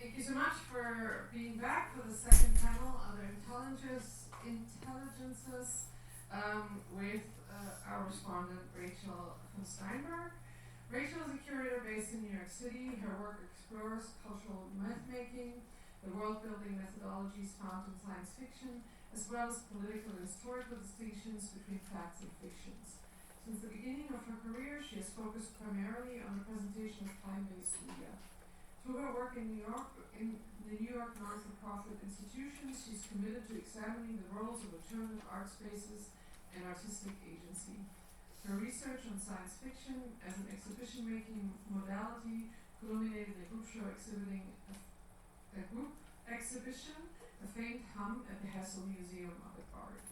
Thank you so much for being back for the second panel, Other Intelligences, with our respondent, Rachel Steinberg. Rachel is a curator based in New York City. Her work explores cultural mythmaking, the world-building methodologies found in science fiction, as well as political and historical distinctions between facts and fictions. Since the beginning of her career, she has focused primarily on the presentation of time-based media. Through her work in New York, in the New York non-for-profit institutions, she's committed to examining the roles of alternative art spaces and artistic agency. Her research on science fiction as an exhibition-making modality culminated in a group exhibition, A Faint Hum, at the Hessel Museum of Art.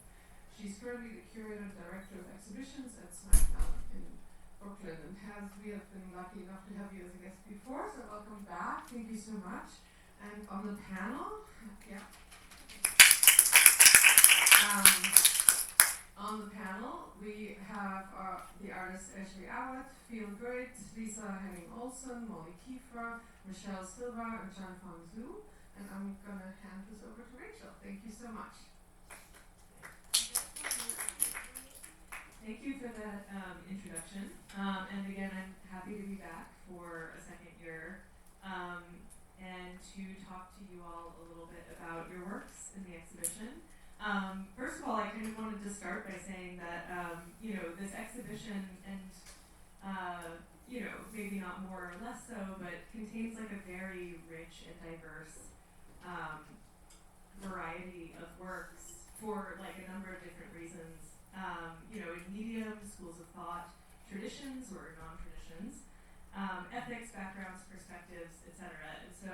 She's currently the Curator Director of Exhibitions at Smack Mellon in Brooklyn, and we have been lucky enough to have you as a guest before, so welcome back. Thank you so much. And on the panel, we have the artists Ashleigh, Abbott, Fiel, Guhit, Lisa Henning-Olsen, Molly Kiefer, Michelle Silva, and Xianfan. And I'm going to hand this over to Rachel. Thank you so much. Thank you for that introduction. And again, I'm happy to be back for a second year and to talk to you all a little bit about your works in the exhibition. First of all, I kind of wanted to start by saying that, this exhibition and, maybe not more or less so, but contains like a very rich and diverse variety of works for like a number of different reasons. In mediums, schools of thought, traditions or non-traditions, ethics, backgrounds, perspectives, etc. And so,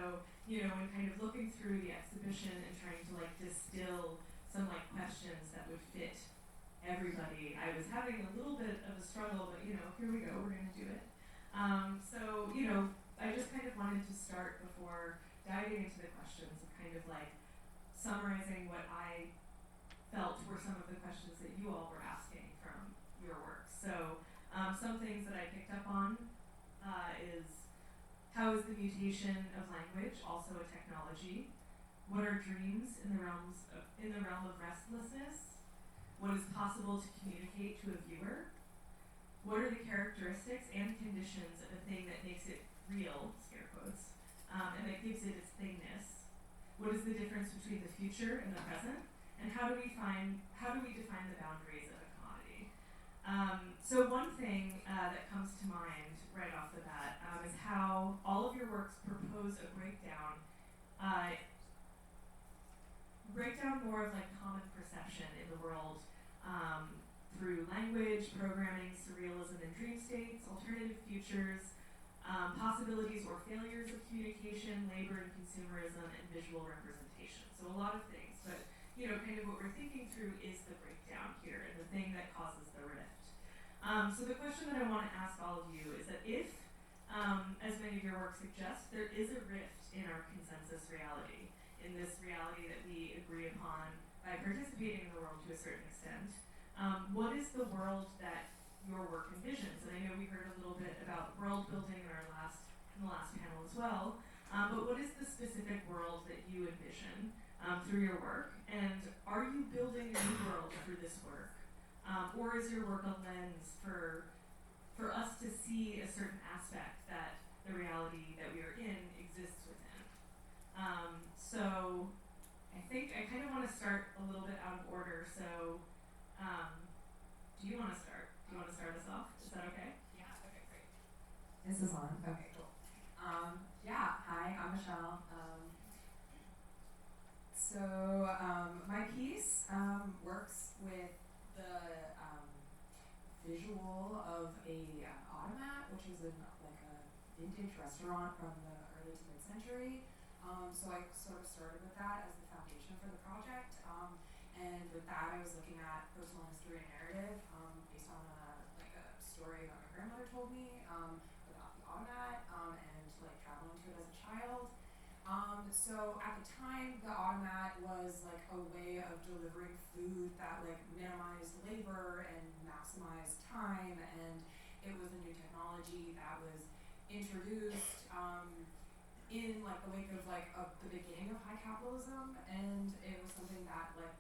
when kind of looking through the exhibition and trying to like distill some like questions that would fit everybody, I was having a little bit of a struggle, but here we go, we're gonna do it. I just kind of wanted to start before diving into the questions of kind of like summarizing what I felt were some of the questions that you all were asking from your work. So some things that I picked up on is how is the mutation of language also a technology? What are dreams in the realm of restlessness? What is possible to communicate to a viewer? What are the characteristics and conditions of a thing that makes it real, scare quotes, and that gives it its thingness? What is the difference between the future and the present? And how do we define the boundaries of a commodity? So one thing that comes to mind right off the bat is how all of your works propose a breakdown more of like common perception in the world through language, programming, surrealism and dream states, alternative futures, possibilities or failures of communication, labor and consumerism, and visual representation. So a lot of things, but kind of what we're thinking through is the breakdown here and the thing that causes the rift. So the question that I want to ask all of you is that if, as many of your work suggests, there is a rift in our consensus reality, in this reality that we agree upon by participating in the world to a certain extent, what is the world that your work envisions? And I know we heard a little bit about world building in the last panel as well, but what is the specific world that you envision through your work? And are you building a new world through this work? Or is your work a lens for us to see a certain aspect that the reality that we are in exists within? So I think I kind of want to start a little bit out of order. So do you want to start? Do you want to start us off? Is that okay? Yeah, okay, great. This is on. Okay, cool. Hi, I'm Michelle. My piece works with the visual of a automat, which is like a vintage restaurant from the early to mid-century. So I sort of started with that as the foundation for the project. And with that, I was looking at personal history and narrative based on a story that my grandmother told me about the automat and like traveling to it as a child. So at the time, the automat was like a way of delivering food that like minimized labor and maximized time, and it was a new technology that was introduced in like the wake of like the beginning of high capitalism, and it was something that like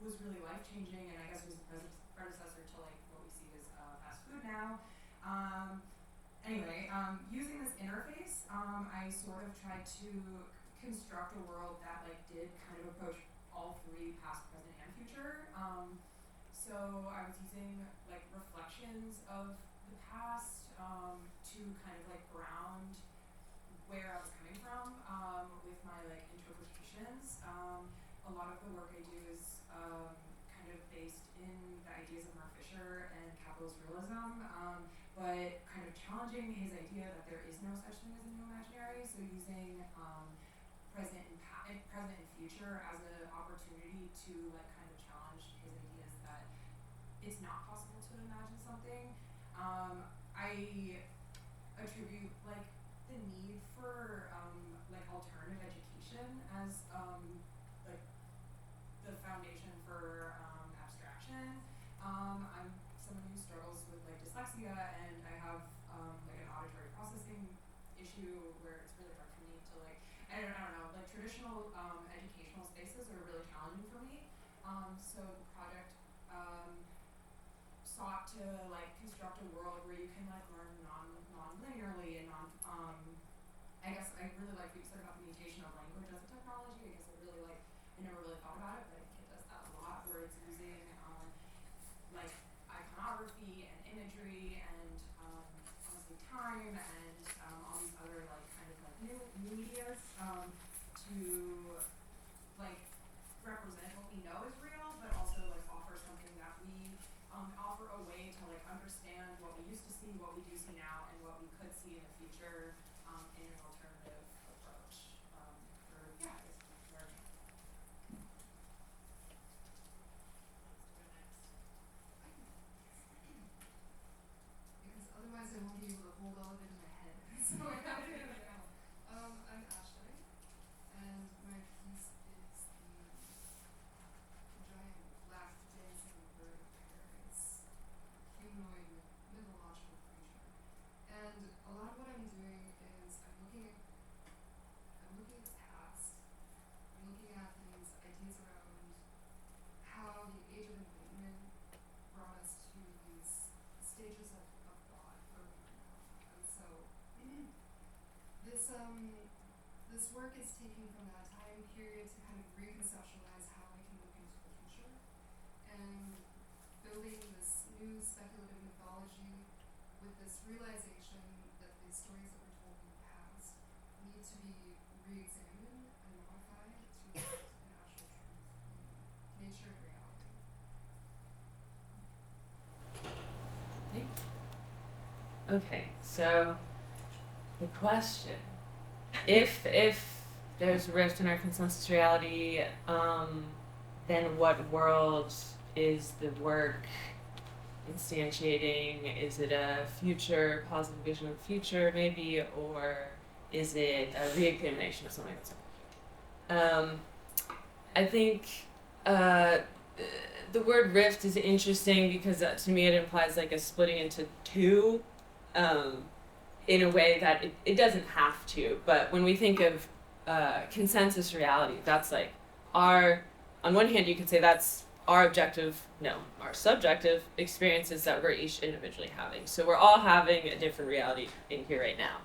was really life changing, and I guess was the predecessor to like what we see as fast food now. Anyway, using this interface, I sort of tried to construct a world that like did kind of approach all three, past, present, and future. So I was using like reflections of the past to kind of like ground where I was coming from with my like interpretations. A lot of the work I do is kind of based in the ideas of Mark Fisher and capitalist realism, but kind of challenging his idea that there is no such thing as a new imaginary. So using present and future as an opportunity to like kind of challenge his ideas that it's not possible to imagine something. I attribute like the need for like alternative education as like the foundation for abstraction. I'm someone who struggles with like dyslexia, and I have like an auditory processing issue where it's really hard for me to like I don't know, like traditional educational spaces are really challenging for me. So the project sought to like construct a world where you can like learn non-linearly and I guess I really like what you said about the mutation of language as a technology. I guess I never really thought about it, but I think it does that a lot, where it's using like iconography and imagery and honestly time and all these other like kind of like new medias to like represent what we know is real, but also like offer something that we offer a way to like understand what we used to see, what we do see now, and what we could see in the future in an alternative approach for I guess learning. Because otherwise I won't be able to hold all of it in my head. So I have to get it down. I'm Ashleigh, and my piece is the giant black dancing bird of Paris, humanoid mythological creature. And a lot of what I'm doing is I'm looking at the past. I'm looking at these ideas around how the age of enlightenment brought us to these stages of thought where we are now. And so this work is taken from that time period to kind of reconceptualize how we can look into the future, and building this new speculative mythology with this realization that the stories that were told in the past need to be re-examined and modified to reflect an actual truth in nature and reality. Okay, so the question: if there's a rift in our consensus reality, then what world is the work instantiating? Is it a future, positive vision of the future, maybe, or is it a re-examination of something that's I think the word rift is interesting because to me it implies like a splitting into two in a way that it doesn't have to. But when we think of consensus reality, that's like on one hand you could say that's our subjective experiences that we're each individually having. So we're all having a different reality in here right now.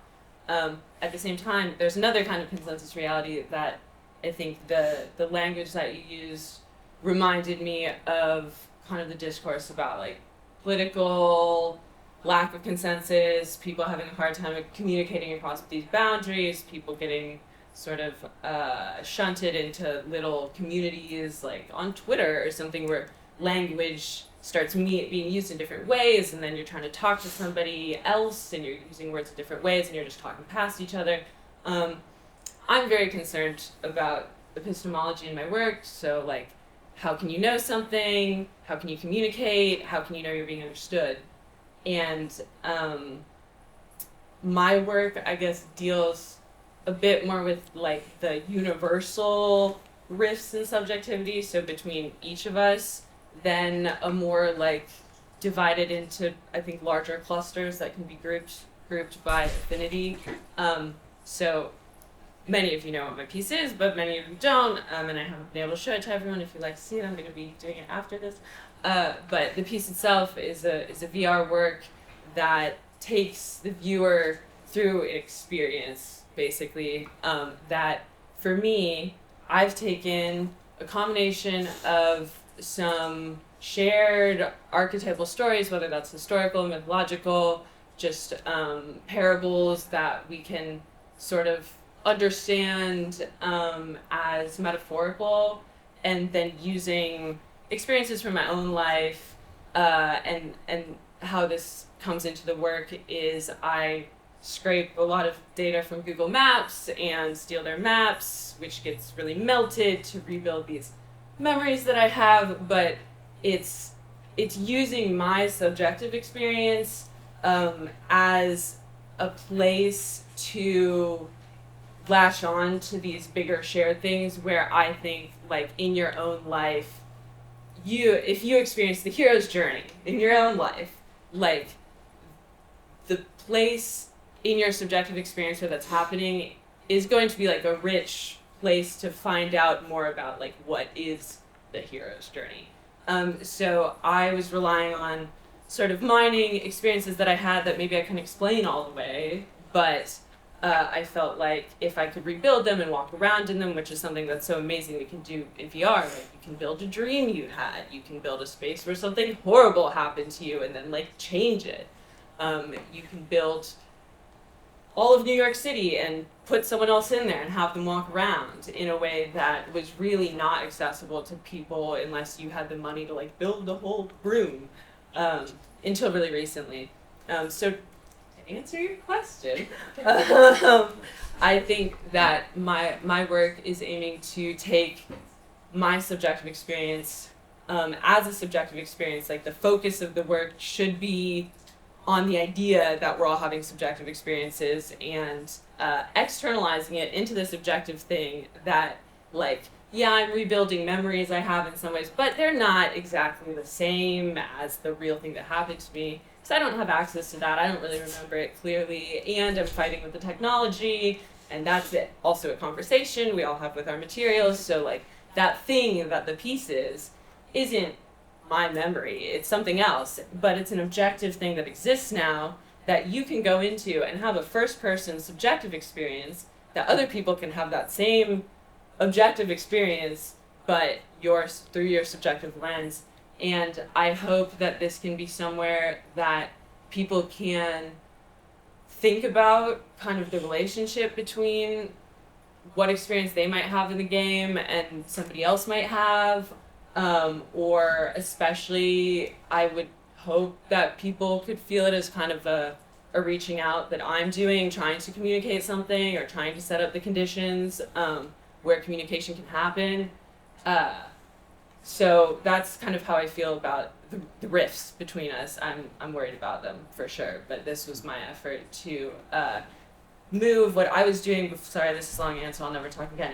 At the same time, there's another kind of consensus reality that I think the language that you used reminded me of kind of the discourse about like political lack of consensus, people having a hard time communicating across these boundaries, people getting sort of shunted into little communities like on Twitter or something where language starts being used in different ways, and then you're trying to talk to somebody else and you're using words in different ways and you're just talking past each other. I'm very concerned about epistemology in my work, so like how can you know something, how can you communicate, how can you know you're being understood? And my work, I guess, deals a bit more with like the universal rifts in subjectivity, so between each of us, than a more like divided into, I think, larger clusters that can be grouped by affinity. So many of you know what my piece is, but many of you don't, and I haven't been able to show it to everyone. If you'd like to see it, I'm going to be doing it after this. But the piece itself is a VR work that takes the viewer through an experience, basically, that for me, I've taken a combination of some shared archetypal stories, whether that's historical, mythological, just parables that we can sort of understand as metaphorical, and then using experiences from my own life, and how this comes into the work is I scrape a lot of data from Google Maps and steal their maps, which gets really melted to rebuild these memories that I have, but it's using my subjective experience as a place to latch on to these bigger shared things where I think, like, in your own life, if you experience the hero's journey in your own life, like, the place in your subjective experience where that's happening is going to be like a rich place to find out more about, like, what is the hero's journey. So I was relying on sort of mining experiences that I had that maybe I couldn't explain all the way, but I felt like if I could rebuild them and walk around in them, which is something that's so amazing we can do in VR, like, you can build a dream you had, you can build a space where something horrible happened to you and then, like, change it. You can build all of New York City and put someone else in there and have them walk around in a way that was really not accessible to people unless you had the money to, like, build the whole room, until really recently. So to answer your question, I think that my work is aiming to take my subjective experience as a subjective experience. Like, the focus of the work should be on the idea that we're all having subjective experiences and externalizing it into this objective thing that, like, yeah, I'm rebuilding memories I have in some ways, but they're not exactly the same as the real thing that happened to me, because I don't have access to that. I don't really remember it clearly, and I'm fighting with the technology, and that's it. Also a conversation we all have with our materials, so, like, that thing that the piece isn't my memory, it's something else, but it's an objective thing that exists now that you can go into and have a first-person subjective experience that other people can have that same objective experience, but through your subjective lens. And I hope that this can be somewhere that people can think about kind of the relationship between what experience they might have in the game and somebody else might have, or especially I would hope that people could feel it as kind of a reaching out that I'm doing, trying to communicate something or trying to set up the conditions where communication can happen. So that's kind of how I feel about the rifts between us. I'm worried about them for sure, but this was my effort to move what I was doing. Sorry, this is a long answer. I'll never talk again.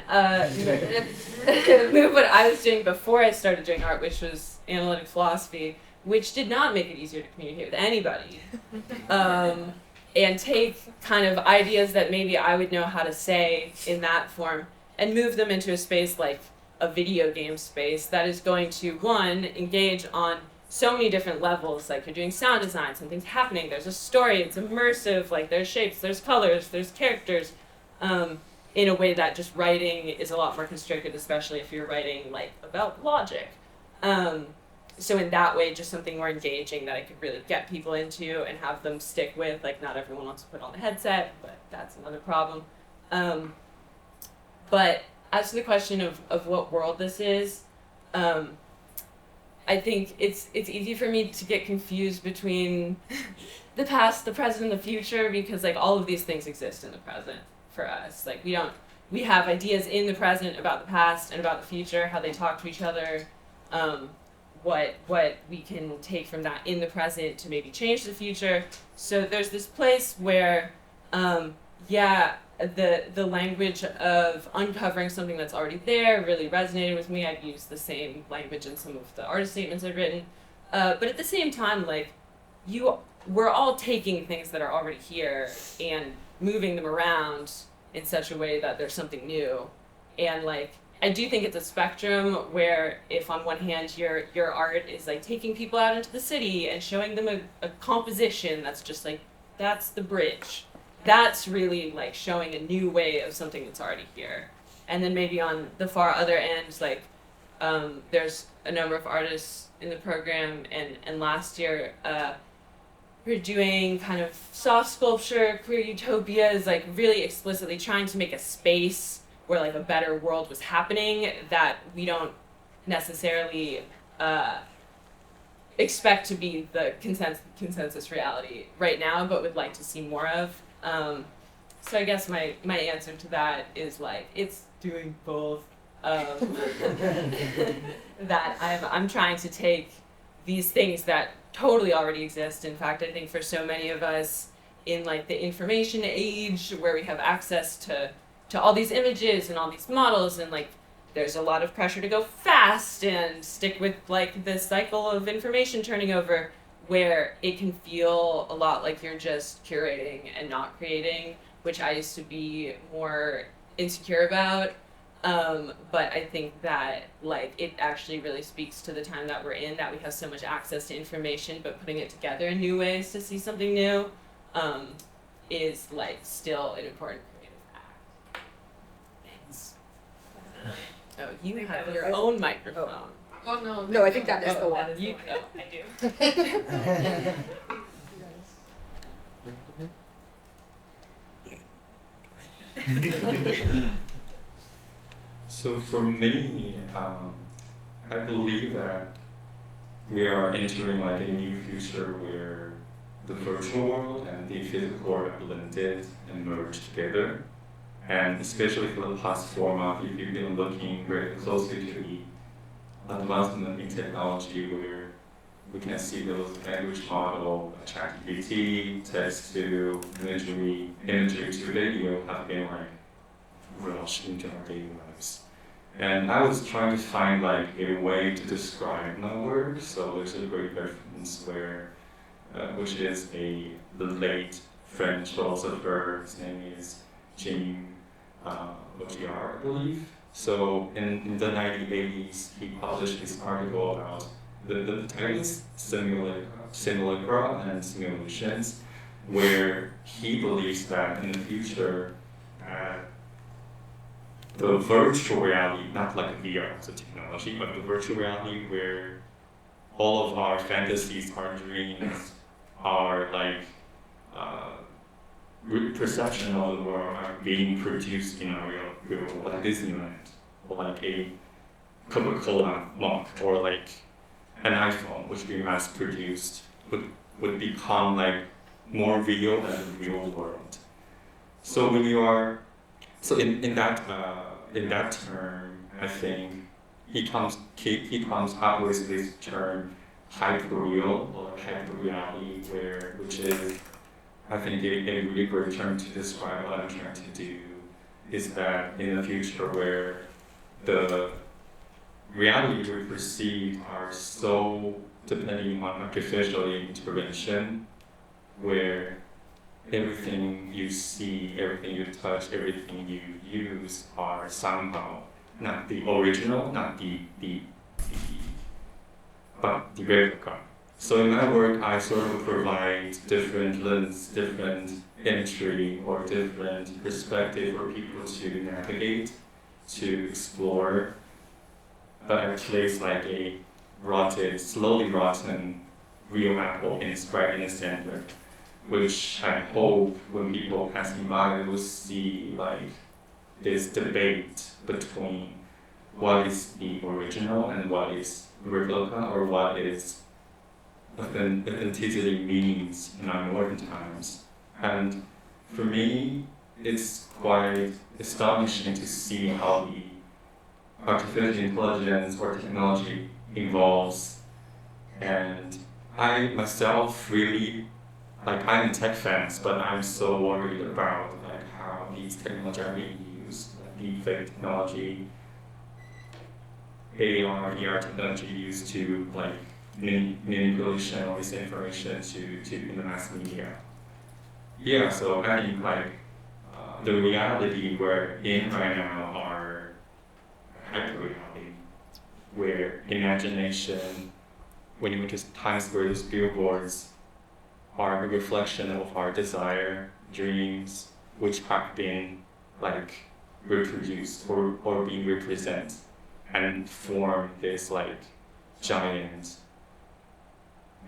Move what I was doing before I started doing art, which was analytic philosophy, which did not make it easier to communicate with anybody. And take kind of ideas that maybe I would know how to say in that form and move them into a space like a video game space that is going to, one, engage on so many different levels. Like, you're doing sound design, something's happening, there's a story, it's immersive, like, there's shapes, there's colors, there's characters, in a way that just writing is a lot more constricted, especially if you're writing, like, about logic. So in that way, just something more engaging that I could really get people into and have them stick with. Like, not everyone wants to put on the headset, but that's another problem. But as to the question of what world this is, I think it's easy for me to get confused between the past, the present, and the future, because, like, all of these things exist in the present for us. Like, we have ideas in the present about the past and about the future, how they talk to each other, what we can take from that in the present to maybe change the future. So there's this place where, the language of uncovering something that's already there really resonated with me. I've used the same language in some of the artist statements I've written. But at the same time, like, we're all taking things that are already here and moving them around in such a way that there's something new. And like, I do think it's a spectrum where if on one hand your art is like taking people out into the city and showing them a composition that's just like, that's the bridge. That's really like showing a new way of something that's already here. And then maybe on the far other end, like there's a number of artists in the program, and last year we're doing kind of soft sculpture, queer utopias, like really explicitly trying to make a space where like a better world was happening that we don't necessarily expect to be the consensus reality right now, but would like to see more of. So I guess my answer to that is like, it's doing both. That I'm trying to take these things that totally already exist. In fact, I think for so many of us in like the information age where we have access to all these images and all these models, and like there's a lot of pressure to go fast and stick with like this cycle of information turning over, where it can feel a lot like you're just curating and not creating, which I used to be more insecure about. But I think that like it actually really speaks to the time that we're in, that we have so much access to information, but putting it together in new ways to see something new is like still an important creative act. Thanks. Oh, you have your own microphone. Oh no. No, I think that is the one. You, I do. So for me, I believe that we are entering like a new future where the virtual world and the physical are blended and merged together. And especially for the past 4 months, if you've been looking very closely to the advancement in technology, where we can see those language model, ChatGPT, text to imagery to video have been like rushed into our daily lives. And I was trying to find like a way to describe my work. So there's a great reference where, which is the late French philosopher. His name is Jean Baudrillard, I believe. So in the 1980s, he published this article about the terms simulacra and simulations, where he believes that in the future, the virtual reality, not like VR as a technology, but the virtual reality where all of our fantasies, our dreams, our like perception of the world are being produced in our real world, like Disneyland, or like a Coca-Cola mug, or like an iPhone, which we mass produced, would become like more real than the real world. So when you are, so in that term, I think he comes up with this term hyperreal or hyperreality, which is, I think, a really great term to describe what I'm trying to do, is that in the future where the reality we perceive are so depending on artificial intervention, where everything you see, everything you touch, everything you use are somehow not the original, not but the replica. So in my work, I sort of provide different lens, different imagery, or different perspective for people to navigate, to explore. But I place like a slowly rotten real apple right in the center, which I hope when people passing by will see like this debate between what is the original and what is replica, or what is authenticity means in our modern times. And for me, it's quite astonishing to see how the artificial intelligence or technology evolves. And I myself really, like, I'm a tech fan, but I'm so worried about like how these technologies are being used, like deepfake technology, AR, VR technology used to like manipulation or misinformation to in the mass media. Yeah, so I think like the reality we're in right now are hyper-reality, where imagination, when you went to Times Square, those billboards are a reflection of our desire, dreams, which have been like reproduced or being represented and form this like giant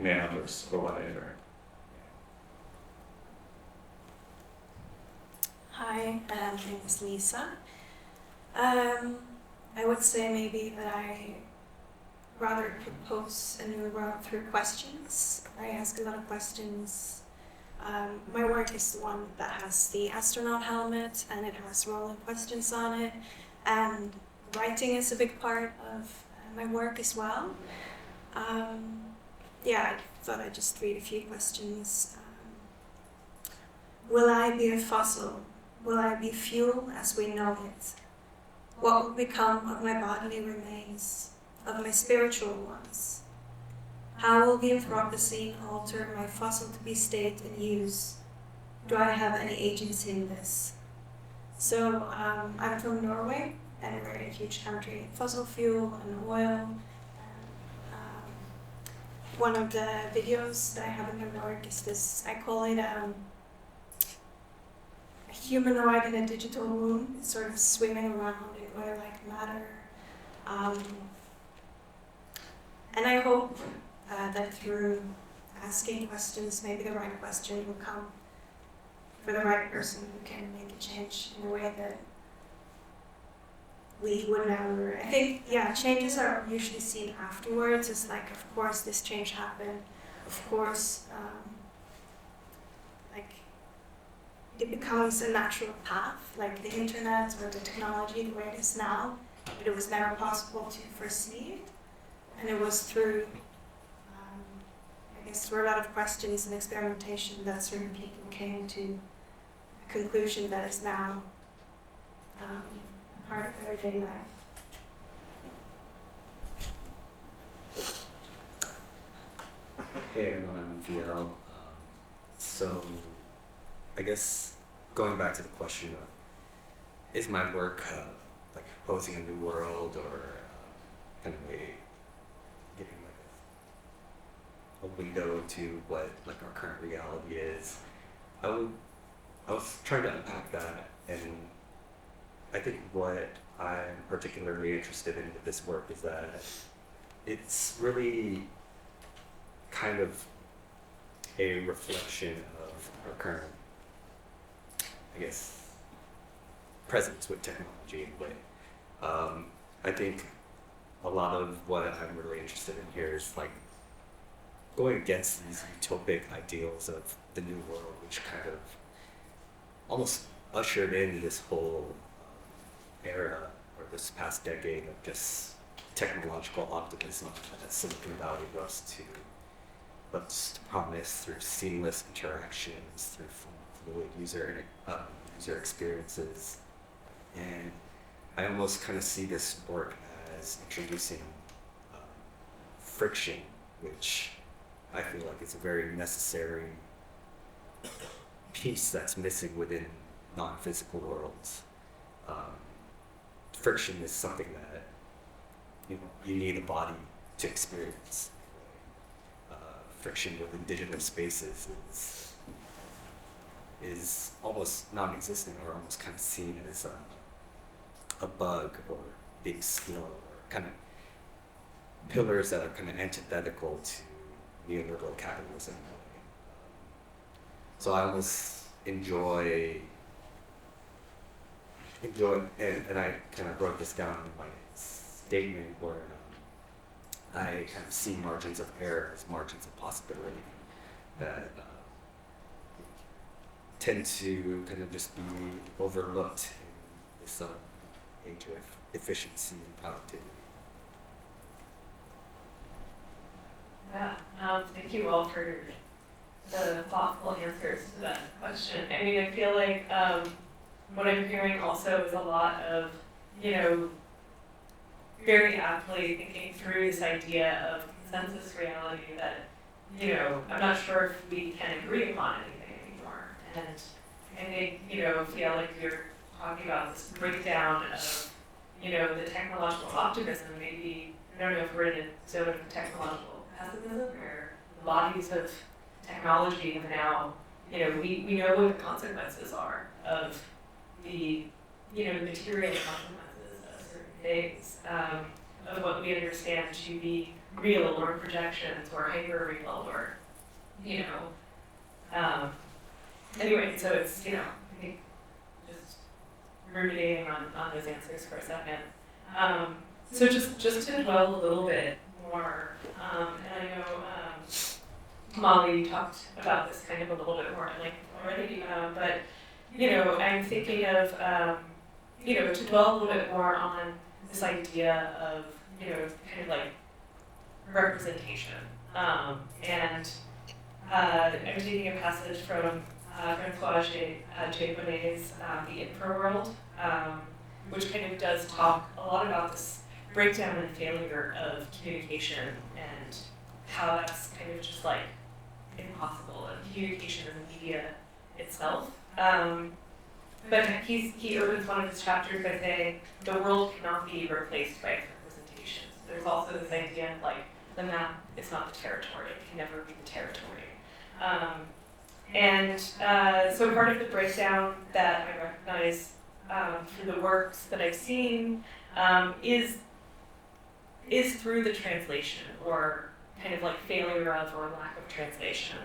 metaverse or whatever. Hi, my name is Lisa. I would say maybe that I rather propose a new route through questions. I ask a lot of questions. My work is the one that has the astronaut helmet and it has rolling questions on it. And writing is a big part of my work as well. Yeah, I thought I'd just read a few questions. Will I be a fossil? Will I be fuel as we know it? What will become of my bodily remains, of my spiritual ones? How will the Anthropocene alter my fossil-to-be state and use? Do I have any agency in this? So I'm from Norway, and we're a huge country. Fossil fuel and oil. One of the videos that I have in my work is this, I call it a humanoid in a digital room. It's sort of swimming around in oil-like matter. And I hope that through asking questions, maybe the right question will come for the right person who can make a change in a way that we would never. I think, yeah, changes are usually seen afterwards. It's like, of course, this change happened. Of course, like, it becomes a natural path, like the internet or the technology the way it is now, but it was never possible to foresee. And it was through, I guess, through a lot of questions and experimentation that certain people came to a conclusion that is now part of everyday life. Hey everyone, I'm Fiel. So, I guess going back to the question of, is my work like proposing a new world or kind of giving like a window to what like our current reality is? I was trying to unpack that, and I think what I'm particularly interested in with this work is that it's really kind of a reflection of our current, I guess, presence with technology in a way. I think a lot of what I'm really interested in here is like going against these utopic ideals of the new world, which kind of almost ushered in this whole era or this past decade of just technological optimism that Silicon Valley was to promise through seamless interactions, through fluid user experiences. And I almost kind of see this work as introducing friction, which I feel like is a very necessary piece that's missing within non-physical worlds. Friction is something that you need a body to experience. Friction within digital spaces is almost non-existent, or almost kind of seen as a bug or big skill, or kind of pillars that are kind of antithetical to neoliberal capitalism. So I almost enjoy, and I kind of wrote this down in my statement where I kind of see margins of error as margins of possibility that tend to kind of just be overlooked in this age of efficiency and productivity. Yeah, thank you all for the thoughtful answers to that question. I mean, I feel like what I'm hearing also is a lot of, very aptly thinking through this idea of consensus reality that, I'm not sure if we can agree upon anything anymore. And, I think, you know, feel like you're talking about this breakdown of, you know, the technological optimism, maybe, I don't know if we're in a zone of technological pessimism or the bodies of technology have now, you know, we know what the consequences are of the, you know, the material consequences of certain things, of what we understand to be real or projections or hyper-real or, you know, anyway, so it's, you know, I think just ruminating on those answers for a second. So just to dwell a little bit more, and I know Molly talked about this kind of a little bit more like already, but you know, I'm thinking of you know, to dwell a little bit more on this idea of, you know, kind of like representation, and I'm taking a passage from Francois Japonais' The Infraworld, which kind of does talk a lot about this breakdown and failure of communication and how that's kind of just like impossible, and communication in the media itself. But he opens one of his chapters by saying, the world cannot be replaced by representations. There's also this idea of like, the map is not the territory, it can never be the territory. So part of the breakdown that I recognize through the works that I've seen is through the translation, or kind of like failure of or lack of translation,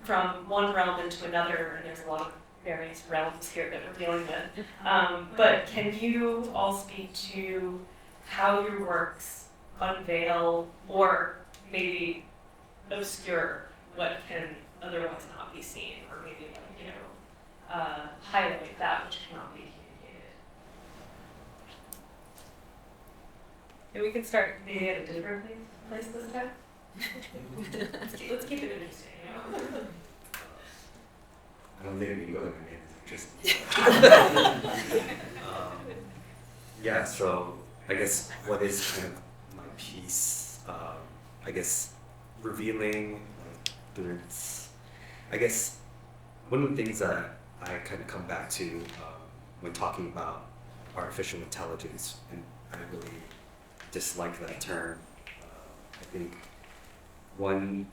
from one realm into another, and there's a lot of various realms here that we're dealing with. But can you all speak to how your works unveil or maybe obscure what can otherwise not be seen, or maybe, you know, highlight that which cannot be communicated? And we can start maybe at a different place this time. Let's keep it interesting, you know? I don't think we can go there, just yeah, so I guess what is kind of my piece, I guess revealing, there's, I guess one of the things that I kind of come back to when talking about artificial intelligence, and I really dislike that term. I think one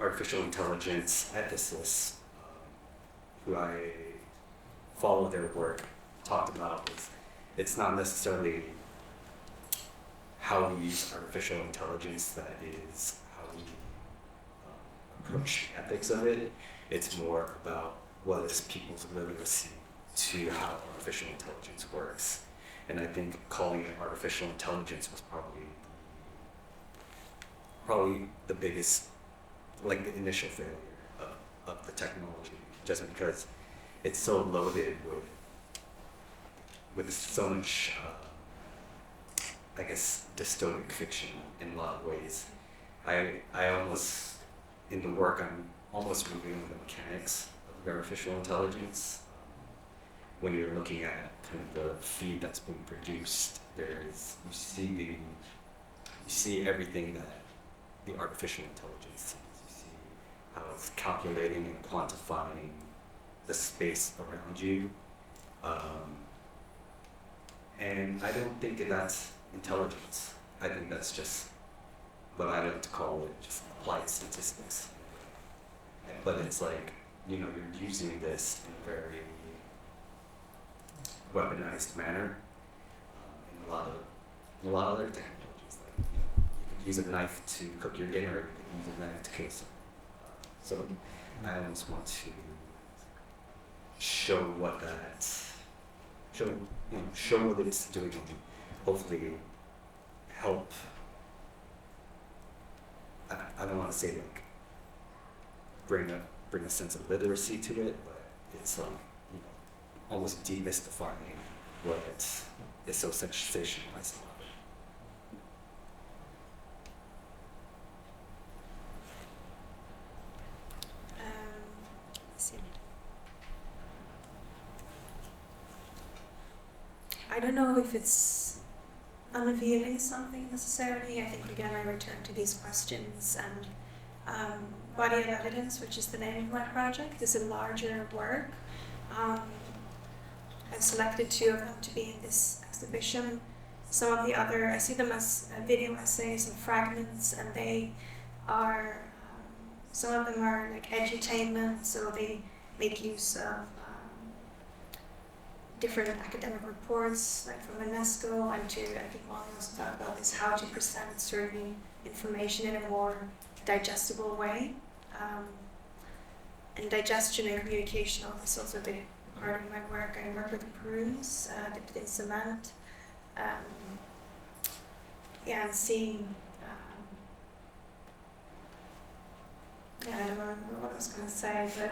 artificial intelligence ethicist who I follow their work talked about was, it's not necessarily how we use artificial intelligence that is how we approach the ethics of it. It's more about what is people's literacy to how artificial intelligence works. And I think calling it artificial intelligence was probably the biggest, like the initial failure of the technology, just because it's so loaded with so much, I guess, dystopic fiction in a lot of ways. I almost, in the work, I'm almost reviewing the mechanics of artificial intelligence. When you're looking at kind of the feed that's being produced, you see everything that the artificial intelligence sees. You see how it's calculating and quantifying the space around you. And I don't think that's intelligence. I think that's just what I like to call it, just applied statistics. But it's like, you know, you're using this in a very weaponized manner in a lot of other technologies. Like, you know, you can use a knife to cook your dinner, you can use a knife to kill someone. So I almost want to show what it's doing, and hopefully help. I don't want to say like bring a sense of literacy to it, but it's like, you know, almost demystifying what is so sensationalized about it. Let's see. I don't know if it's unveiling something necessarily. I think again I return to these questions, and Body of Evidence, which is the name of my project, is a larger work. I selected 2 of them to be in this exhibition. Some of the other, I see them as video essays and fragments, and they are, some of them are like edutainment, so they make use of different academic reports, like from UNESCO, and I think Molly also talked about this, how to present certain information in a more digestible way. And digestion and communication is also a big part of my work. I work with prunes, dipped in cement. And seeing, I don't remember what I was going to say, but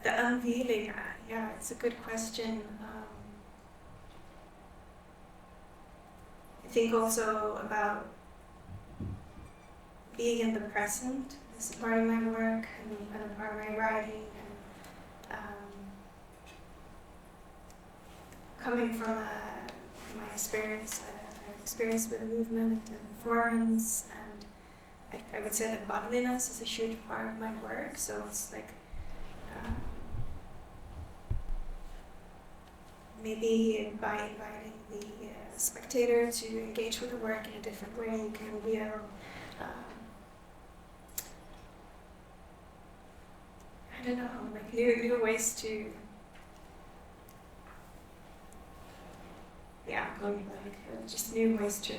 the unveiling, it's a good question. I think also about being in the present is a part of my work and a part of my writing, and coming from my experience, experience with the movement and performance, and I would say that bodyliness is a huge part of my work, so it's like maybe by inviting the spectator to engage with the work in a different way, you can reveal I don't know, like new ways to just new ways to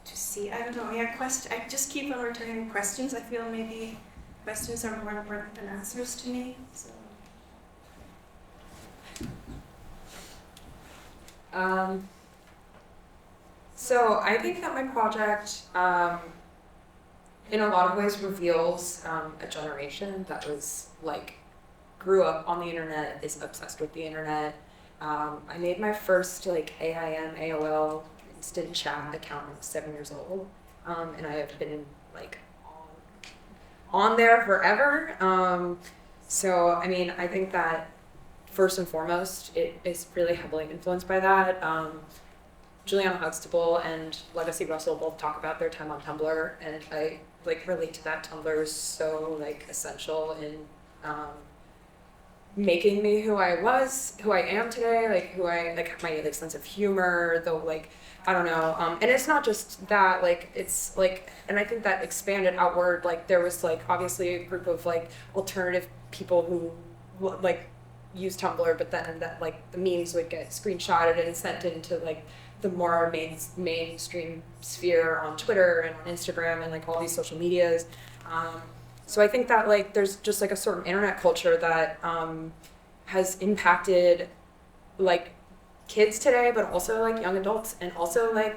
see. I don't know. I just keep on returning questions. I feel maybe questions are more important than answers to me. So I think that my project, in a lot of ways, reveals a generation that was grew up on the internet, is obsessed with the internet. I made my first AIM, AOL instant chat account when I was 7 years old, and I have been on there forever. So I mean, I think that first and foremost, it is really heavily influenced by that. Juliana Huxtable and Legacy Russell both talk about their time on Tumblr, and I relate to that. Tumblr is so essential in making me who I am today, who I my sense of humor, though I don't know. And it's not just that, it's and I think that expanded outward, there was obviously a group of alternative people who use Tumblr, but then that the memes would get screenshotted and sent into the more mainstream sphere on Twitter and on Instagram and all these social medias. So I think that there's just a certain internet culture that has impacted kids today, but also young adults, and also I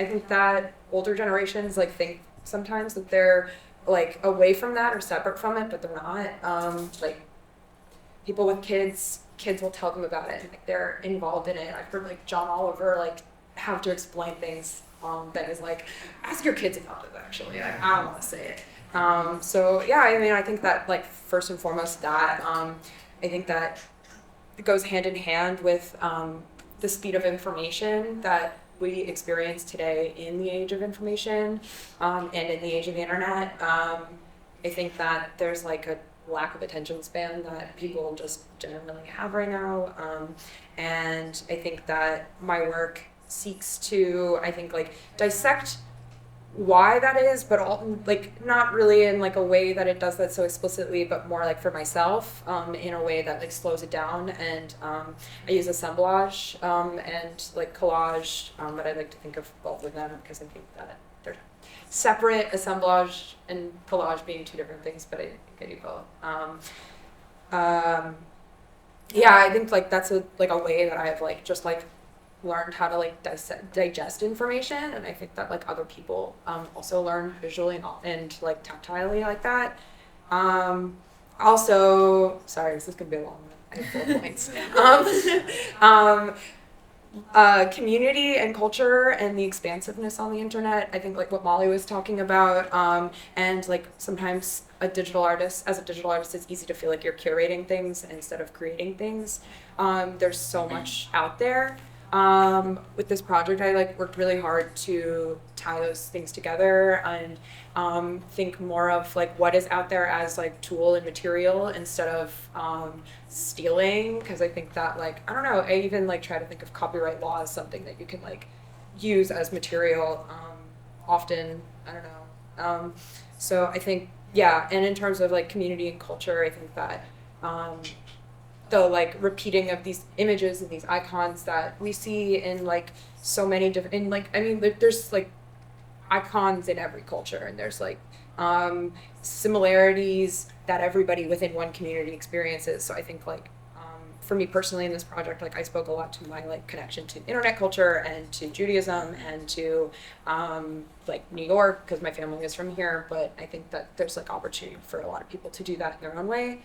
think that older generations think sometimes that they're away from that or separate from it, but they're not. People with kids will tell them about it, and they're involved in it. I've heard John Oliver have to explain things that is ask your kids about it. Actually, I don't want to say it. So yeah, I mean, I think that first and foremost that I think that it goes hand in hand with the speed of information that we experience today in the age of information and in the age of the internet. I think that there's a lack of attention span that people just generally have right now, and I think that my work seeks to dissect why that is, but all not really in a way that it does that so explicitly, but more for myself in a way that slows it down. And I use assemblage and collage, but I like to think of both of them because I think that they're separate, assemblage and collage being two different things, but I think I do both. Yeah, I think that's a way that I have just learned how to digest information, and I think that other people also learn visually and tactilely like that. Also, sorry, this is gonna be a long one. I have 4 points. Community and culture and the expansiveness on the internet. I think what Molly was talking about, and sometimes as a digital artist, it's easy to feel you're curating things instead of creating things. There's so much out there. with this project, I like worked really hard to tie those things together and think more of like what is out there as like tool and material instead of stealing, because I think that like I don't know, I even like try to think of copyright law as something that you can like use as material often. I don't know. So I think yeah, and in terms of like community and culture, I think that the like repeating of these images and these icons that we see in like so many different, in like I mean there's like icons in every culture, and there's like similarities that everybody within one community experiences. So I think like for me personally in this project, like I spoke a lot to my like connection to internet culture and to Judaism and to like New York because my family is from here, but I think that there's like opportunity for a lot of people to do that in their own way.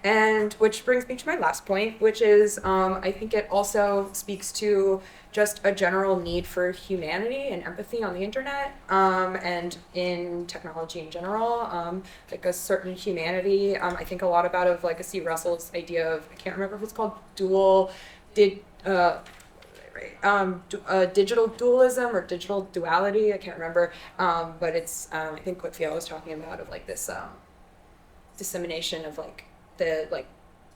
And which brings me to my last point, which is I think it also speaks to just a general need for humanity and empathy on the internet and in technology in general, like a certain humanity. I think a lot about of like C. Russell's idea of, I can't remember if it's called digital dualism or digital duality, I can't remember, but it's I think what Fiel was talking about of like this dissemination of like the like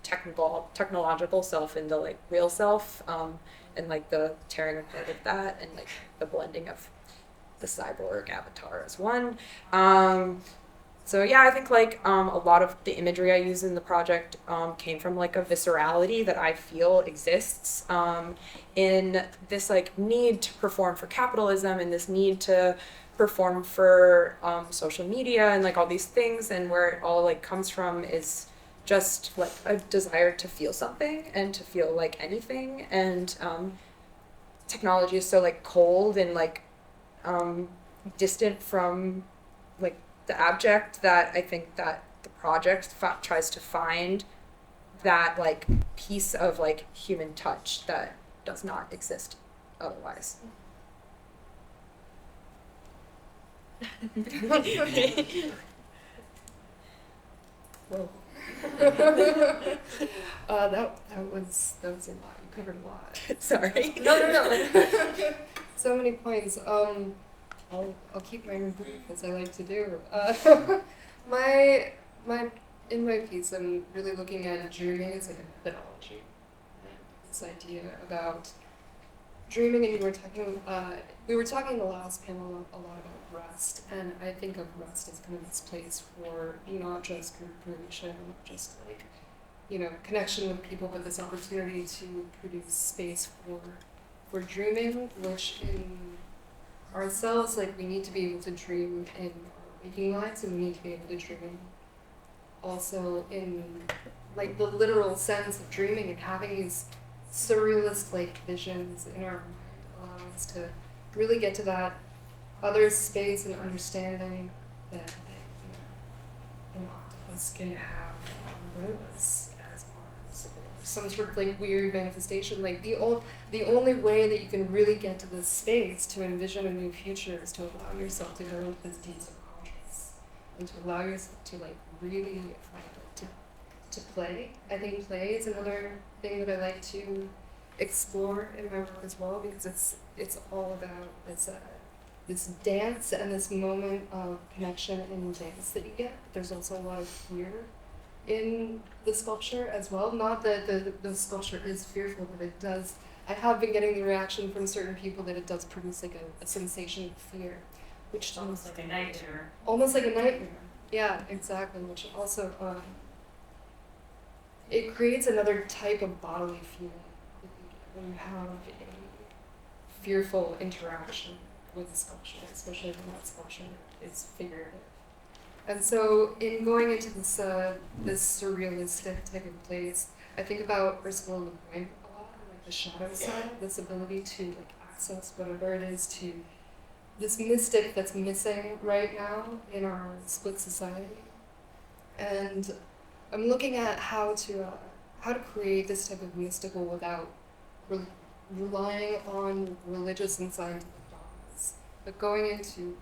technological self and the like real self, and like the tearing apart of that and like the blending of the cyborg avatar as one. So yeah, I think like a lot of the imagery I use in the project came from like a viscerality that I feel exists in this like need to perform for capitalism and this need to perform for social media and like all these things, and where it all like comes from is just like a desire to feel something and to feel like anything, and technology is so like cold and like distant from like the abject that I think that the project tries to find that like piece of like human touch that does not exist otherwise. Whoa. that was a lot. You covered a lot. Sorry. No. So many points. I'll keep mine brief as I like to do. In my piece, I'm really looking at dreaming as like a methodology. This idea about dreaming, and we were talking in the last panel a lot about rest, and I think of rest as kind of this place for not just group creation, not just like, connection with people, but this opportunity to produce space for dreaming, which in ourselves, like we need to be able to dream in our waking lives, and we need to be able to dream also in like the literal sense of dreaming and having these surrealist like visions in our mind allow us to really get to that other space and understanding that an octopus can have gorillas as arms, or some sort of like weird manifestation. Like the only way that you can really get to this space to envision a new future is to allow yourself to go into this deep subconscious and to allow yourself to like really to play. I think play is another thing that I like to explore in my work as well, because it's all about this dance and this moment of connection and dance that you get. There's also a lot of fear in the sculpture as well. Not that the sculpture is fearful, but it does. I have been getting the reaction from certain people that it does produce like a sensation of fear, which It's almost like a nightmare. Almost like a nightmare. Yeah, exactly. Which also it creates another type of bodily feeling when you have a fearful interaction with the sculpture, especially when that sculpture is figurative. And so, in going into this surrealistic type of place, I think about Ursula Le Guin a lot, and like the shadow side, this ability to like access whatever it is to this mystic that's missing right now in our split society. And I'm looking at how to create this type of mystical without relying on religious and scientific dogmas, but going into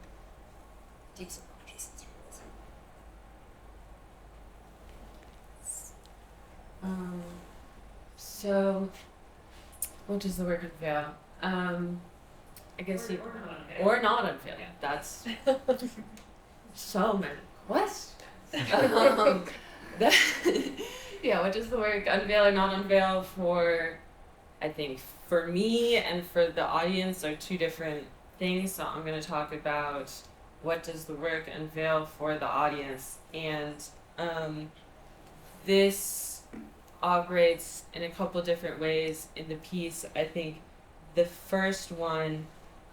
deep subconscious So what does the work unveil? I guess or not unveil. Yeah. That's so many questions. Yeah, what does the work unveil or not unveil for? I think for me and for the audience are two different things. So I'm going to talk about what does the work unveil for the audience, and this operates in a couple different ways in the piece. I think the first one,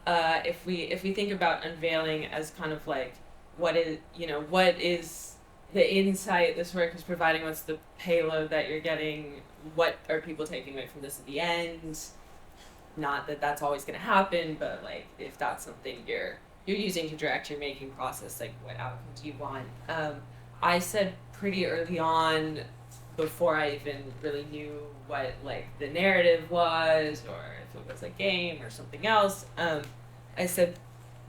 if we think about unveiling as kind of like what is the insight this work is providing, what's the payload that you're getting, what are people taking away from this at the end? Not that that's always going to happen, but like if that's something you're using to direct your making process, like what outcome do you want? I said pretty early on, before I even really knew what like the narrative was, or if it was a game or something else, I said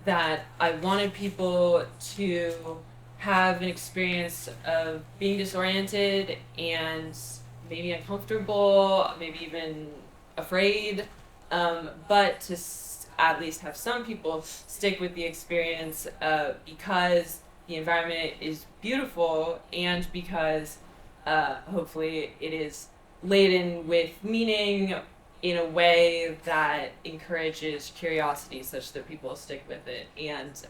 that I wanted people to have an experience of being disoriented and maybe uncomfortable, maybe even afraid, but to at least have some people stick with the experience because the environment is beautiful and because hopefully it is laden with meaning in a way that encourages curiosity such that people stick with it. And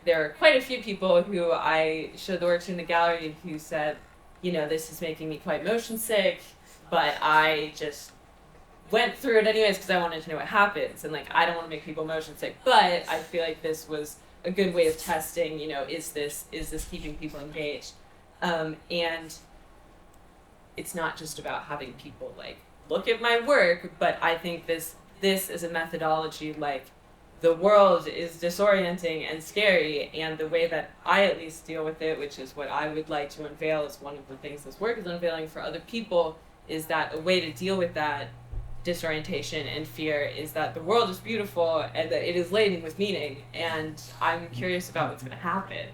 there are quite a few people who I showed the work to in the gallery who said, this is making me quite motion sick, but I just went through it anyways because I wanted to know what happens. And I don't want to make people motion sick, but I feel like this was a good way of testing, is this keeping people engaged? And it's not just about having people look at my work, but I think this is a methodology, the world is disorienting and scary, and the way that I at least deal with it, which is what I would like to unveil as one of the things this work is unveiling for other people, is that a way to deal with that disorientation and fear is that the world is beautiful and that it is laden with meaning, and I'm curious about what's going to happen.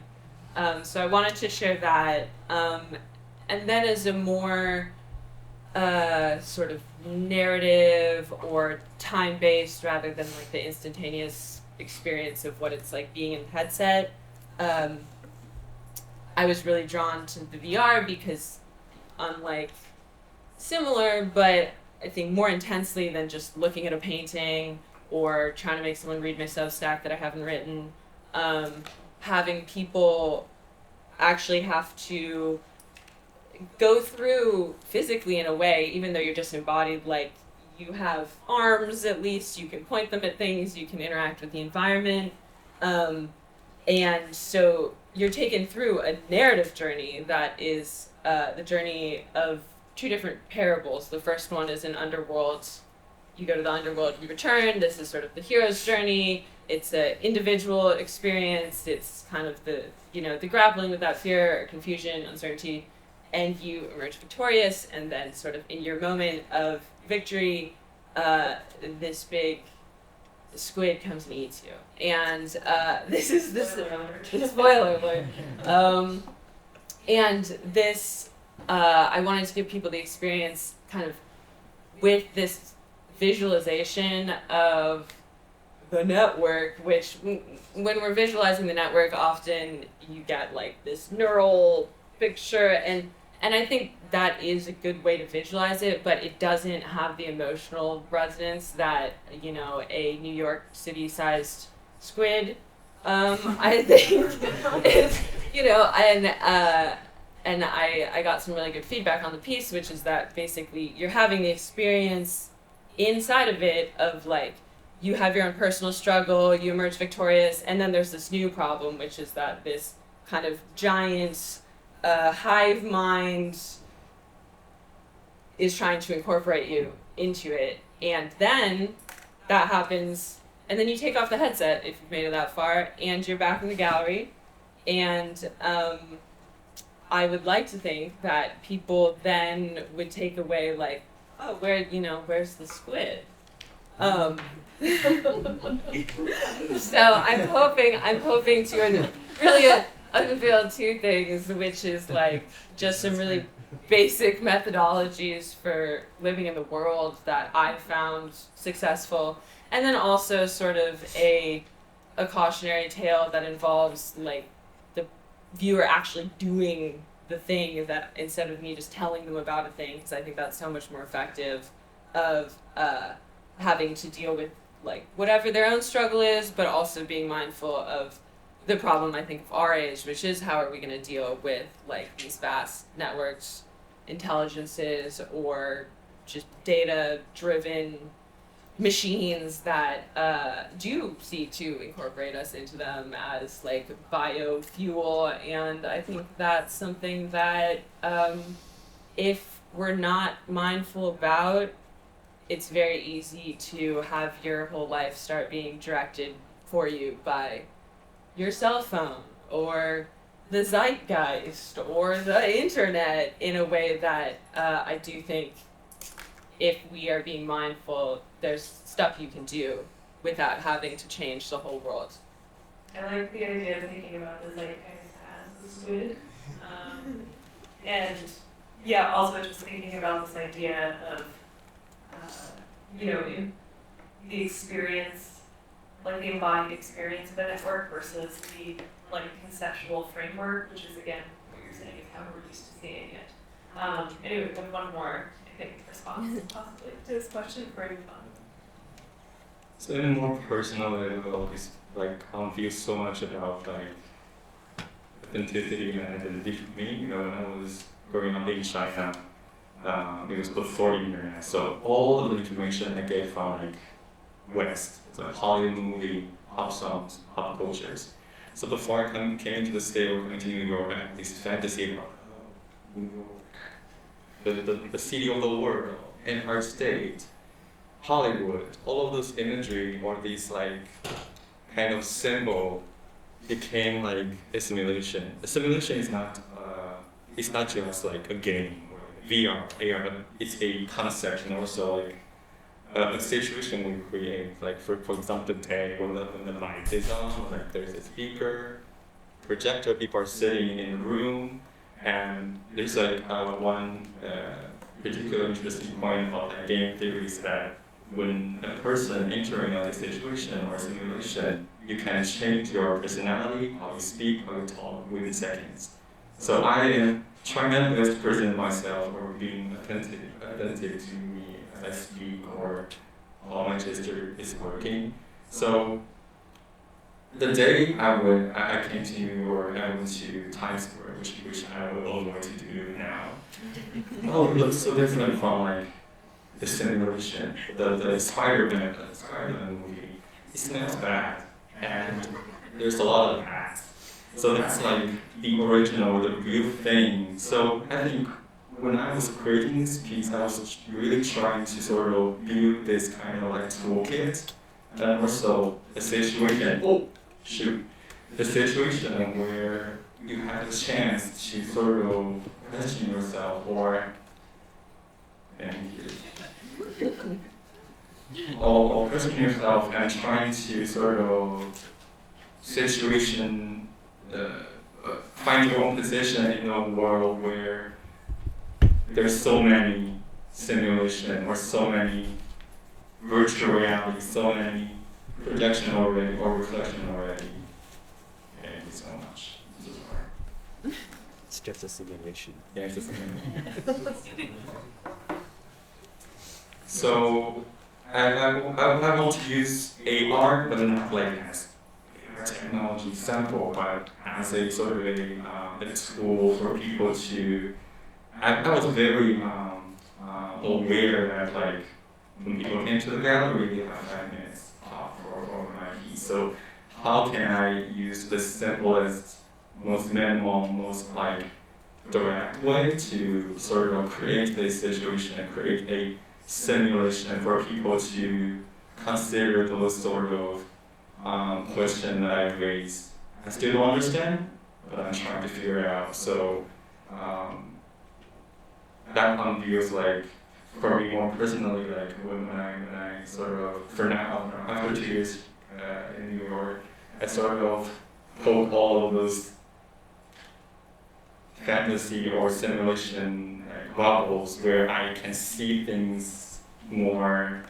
So I wanted to share that. And then as a more sort of narrative or time-based rather than the instantaneous experience of what it's like being in the headset, I was really drawn to the VR because unlike similar, but I think more intensely than just looking at a painting or trying to make someone read my Substack that I haven't written, having people actually have to go through physically in a way, even though you're disembodied, you have arms at least, you can point them at things, you can interact with the environment, and so you're taken through a narrative journey that is the journey of two different parables. The first one is an underworld. You go to the underworld, you return. This is sort of the hero's journey. It's an individual experience. It's kind of the grappling with that fear, or confusion, uncertainty, and you emerge victorious. And then sort of in your moment of victory, this big squid comes and eats you. And this is spoiler alert. And this, I wanted to give people the experience kind of with this visualization of the network, which when we're visualizing the network, often you get this neural picture, and I think that is a good way to visualize it, but it doesn't have the emotional resonance that a New York City-sized squid I think is, and I got some really good feedback on the piece, which is that basically you're having the experience inside of it of you have your own personal struggle, you emerge victorious, and then there's this new problem, which is that this kind of giant hive mind is trying to incorporate you into it. And then that happens, and then you take off the headset if you've made it that far, and you're back in the gallery, and I would like to think that people then would take away oh, where's the squid? So I'm hoping to really unveil two things, which is like just some really basic methodologies for living in the world that I found successful, and then also sort of a cautionary tale that involves like the viewer actually doing the thing, that instead of me just telling them about a thing, because I think that's so much more effective of having to deal with like whatever their own struggle is, but also being mindful of the problem I think of our age, which is how are we going to deal with like these vast networks, intelligences, or just data-driven machines that do seek to incorporate us into them as like biofuel. And I think that's something that if we're not mindful about, it's very easy to have your whole life start being directed for you by your cell phone or the zeitgeist or the internet, in a way that I do think if we are being mindful, there's stuff you can do without having to change the whole world. I like the idea of thinking about the zeitgeist as a squid. And yeah, also just thinking about this idea of, the experience, like the embodied experience of a network versus the like conceptual framework, which is again what you're saying is how we're used to seeing it. Anyway, one more, I think, response possibly to this question before we move on. So in a more personal level, it's like I feel so much about like authenticity and identity for me. When I was growing up in China, it was before the internet, so all of the information I get from like West, so Hollywood movie, pop songs, pop cultures. So before I came to the States or coming to New York, I had this fantasy about New York, the city of the world, Empire State, Hollywood. All of those imagery or these like kind of symbol became like a simulation. A simulation is not it's not just like a game or VR, AR, but it's a concept and also like a situation we create. Like for example, today when the light is on, like there's a speaker, projector, people are sitting in a room, and there's like one particular interesting point about like game theory is that when a person entering a situation or simulation, you can change your personality, how you speak, how you talk within seconds. So I am trying my best to present myself or being authentic to me as I speak or how my gesture is working. So the day I came to New York, I went to Times Square, which I would avoid to do now. Oh, it looks so different from like the simulation, the Spider-Man movie. It smells bad, and there's a lot of ads. So that's like the original, the real thing. So I think when I was creating this piece, I was really trying to sort of build this kind of like toolkit, and also a situation. The situation where you have a chance to sort of question yourself or question yourself and trying to sort of find your own position in a world where there's so many simulation or so many virtual reality, so many projection already or reflection already. Thank you so much. It's just a simulation. Yeah, it's a simulation. So I want to use AR, but not like as a technology sample, but as a sort of a tool for people to. I was very aware that like when people came to the gallery, they have 5 minutes for my piece. So how can I use the simplest, most minimal, most like direct way to sort of create this situation and create a simulation for people to consider those sort of questions that I raised. I still don't understand, but I'm trying to figure it out. So that one feels like, for me more personally, like when I sort of, for now, after 2 years in New York, I sort of poke all of those fantasy or simulation bubbles where I can see things more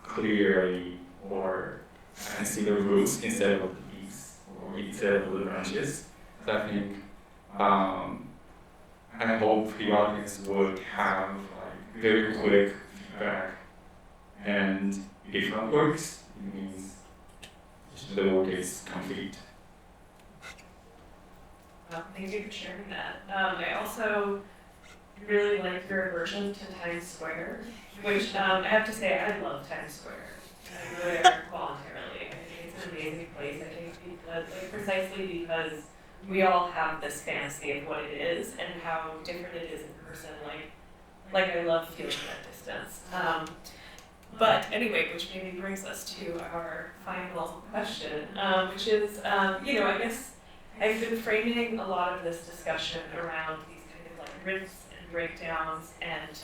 clearly, or I can see the roots instead of the leaves or instead of the branches. So I think I hope the audience would have like very quick feedback, and if it works, it means the work is complete. Well, thank you for sharing that. I also really like your aversion to Times Square, which I have to say I love Times Square. I go there voluntarily. I think it's an amazing place. I think because, like, precisely because we all have this fantasy of what it is and how different it is in person. Like I love feeling that distance. But anyway, which maybe brings us to our final question, which is, I guess I've been framing a lot of this discussion around these kind of like riffs and breakdowns, and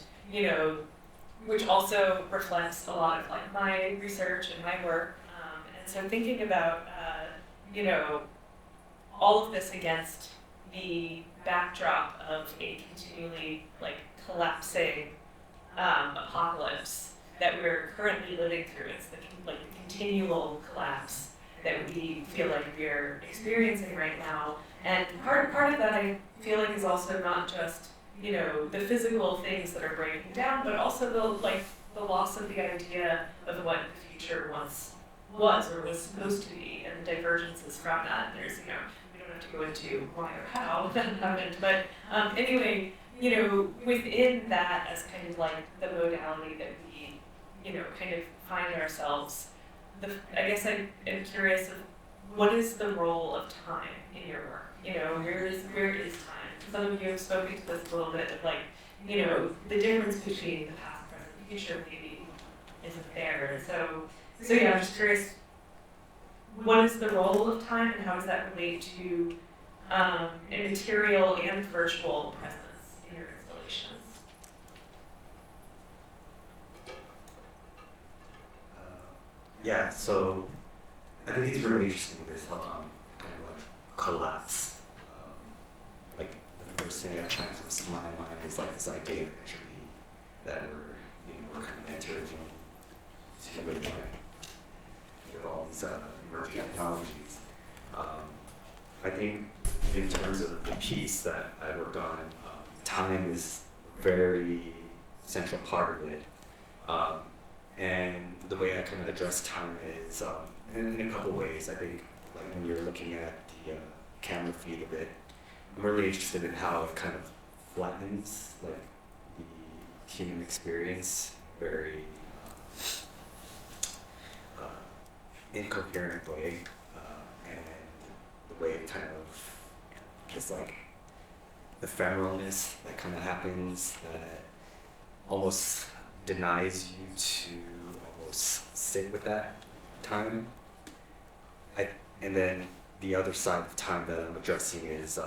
which also reflects a lot of like my research and my work. And so thinking about all of this against the backdrop of a continually like collapsing apocalypse that we're currently living through. It's the continual collapse that we feel like we're experiencing right now. And part of that I feel like is also not just, the physical things that are breaking down, but also the loss of the idea of what the future once was or was supposed to be, and the divergences from that. And there's, we don't have to go into why or how that happened, but anyway, within that as kind of like the modality that we, kind of find ourselves, I guess I'm curious of what is the role of time in your work? Where is time? Some of you have spoken to this a little bit of like, the difference between the past, present, and future maybe isn't there. And so yeah, I'm just curious, what is the role of time and how does that relate to material and virtual presence in your installations? Yeah, so I think it's really interesting this kind of like collapse. Like the first thing that comes to my mind is like this idea of entropy that we're kind of entering into with all these emerging technologies. I think in terms of the piece that I worked on, time is a very central part of it. And the way I kind of address time is in a couple ways. I think like when you're looking at the camera feed of it, I'm really interested in how it kind of flattens like the human experience very incoherent way, and the way it kind of just like the ephemeralness that kind of happens that almost denies you to almost sit with that time. And then the other side of time that I'm addressing is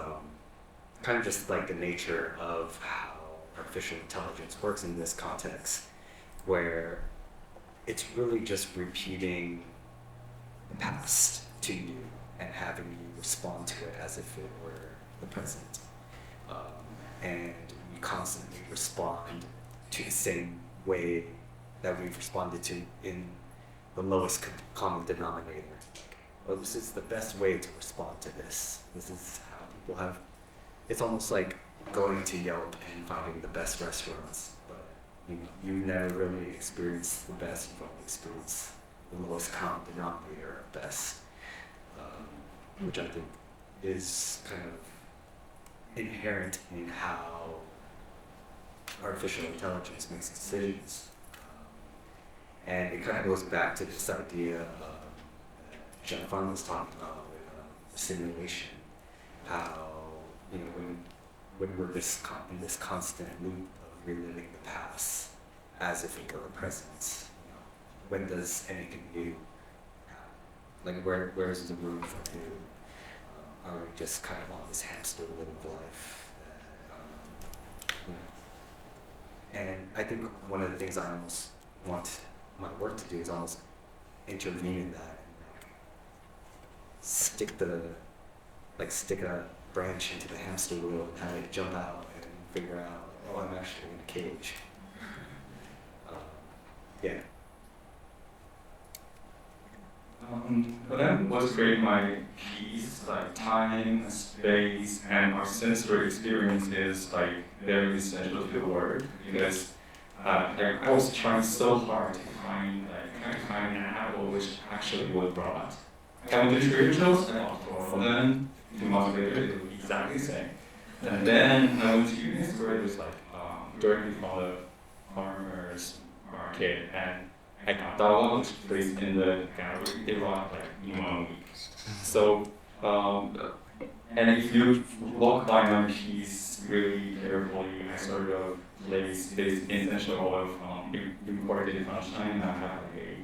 kind of just like the nature of how artificial intelligence works in this context, where it's really just repeating the past to you and having you respond to it as if it were the present. And we constantly respond to the same way that we've responded to in the lowest common denominator. Well, this is the best way to respond to this. This is how people have, it's almost like going to Yelp and finding the best restaurants, but you never really experienced the best, you've only experienced the lowest common denominator of best, which I think is kind of inherent in how artificial intelligence makes decisions. And it kind of goes back to this idea Xianfan was talking about with simulation, how when we're in this constant loop of reliving the past as if it were a present, when does anything new happen? Like where's the room for new? Are we just kind of on this hamster wheel of life? And I think one of the things I almost want my work to do is almost intervene in that and stick a branch into the hamster wheel and kind of jump out and figure out, oh, I'm actually in a cage. Yeah. But then what's great my piece, like time, space, and our sensory experience is like very essential to the work, because I was trying so hard to find an apple which actually was brought. And with the traditionals, and for them, the Moderator, it would be exactly the same. And then I went to units where it was like directly from the farmer's market, and I got that one, which is placed in the gallery. They brought like in 1 week. So, and if you walk by my piece really carefully, I sort of place this essential oil from imported from China that have a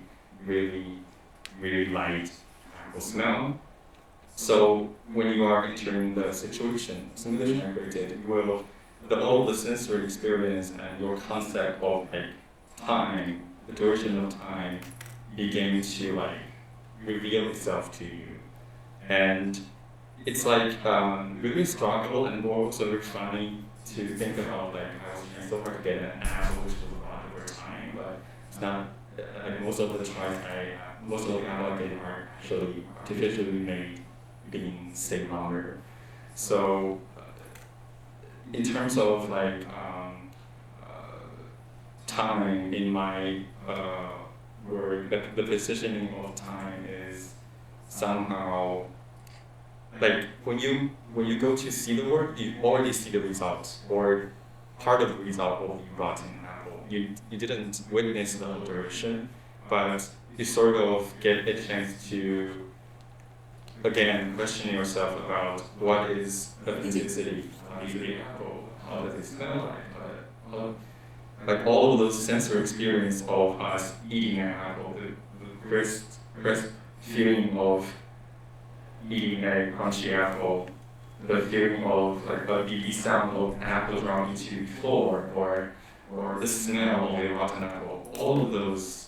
really, really light apple smell. So when you are entering the situation, something I created, will all the sensory experience and your concept of like time, the duration of time, begin to like reveal itself to you. And it's like really struggle and also very funny to think about like I was trying so hard to get an apple which was a lot over time, but it's not. Like most of the tries most of the apple I get are actually artificially made, being stay longer. So in terms of like time in my work, the positioning of time is somehow like when you go to see the work, you already see the results or part of the result of you brought in apple. You didn't witness the whole duration, but you sort of get a chance to again question yourself about what is authenticity, what is the apple, how does it smell like all of those sensory experience of us eating an apple, the crisp feeling of eating a crunchy apple, the feeling of like the sound of an apple dropping to the floor, or the smell of a rotten apple. All of those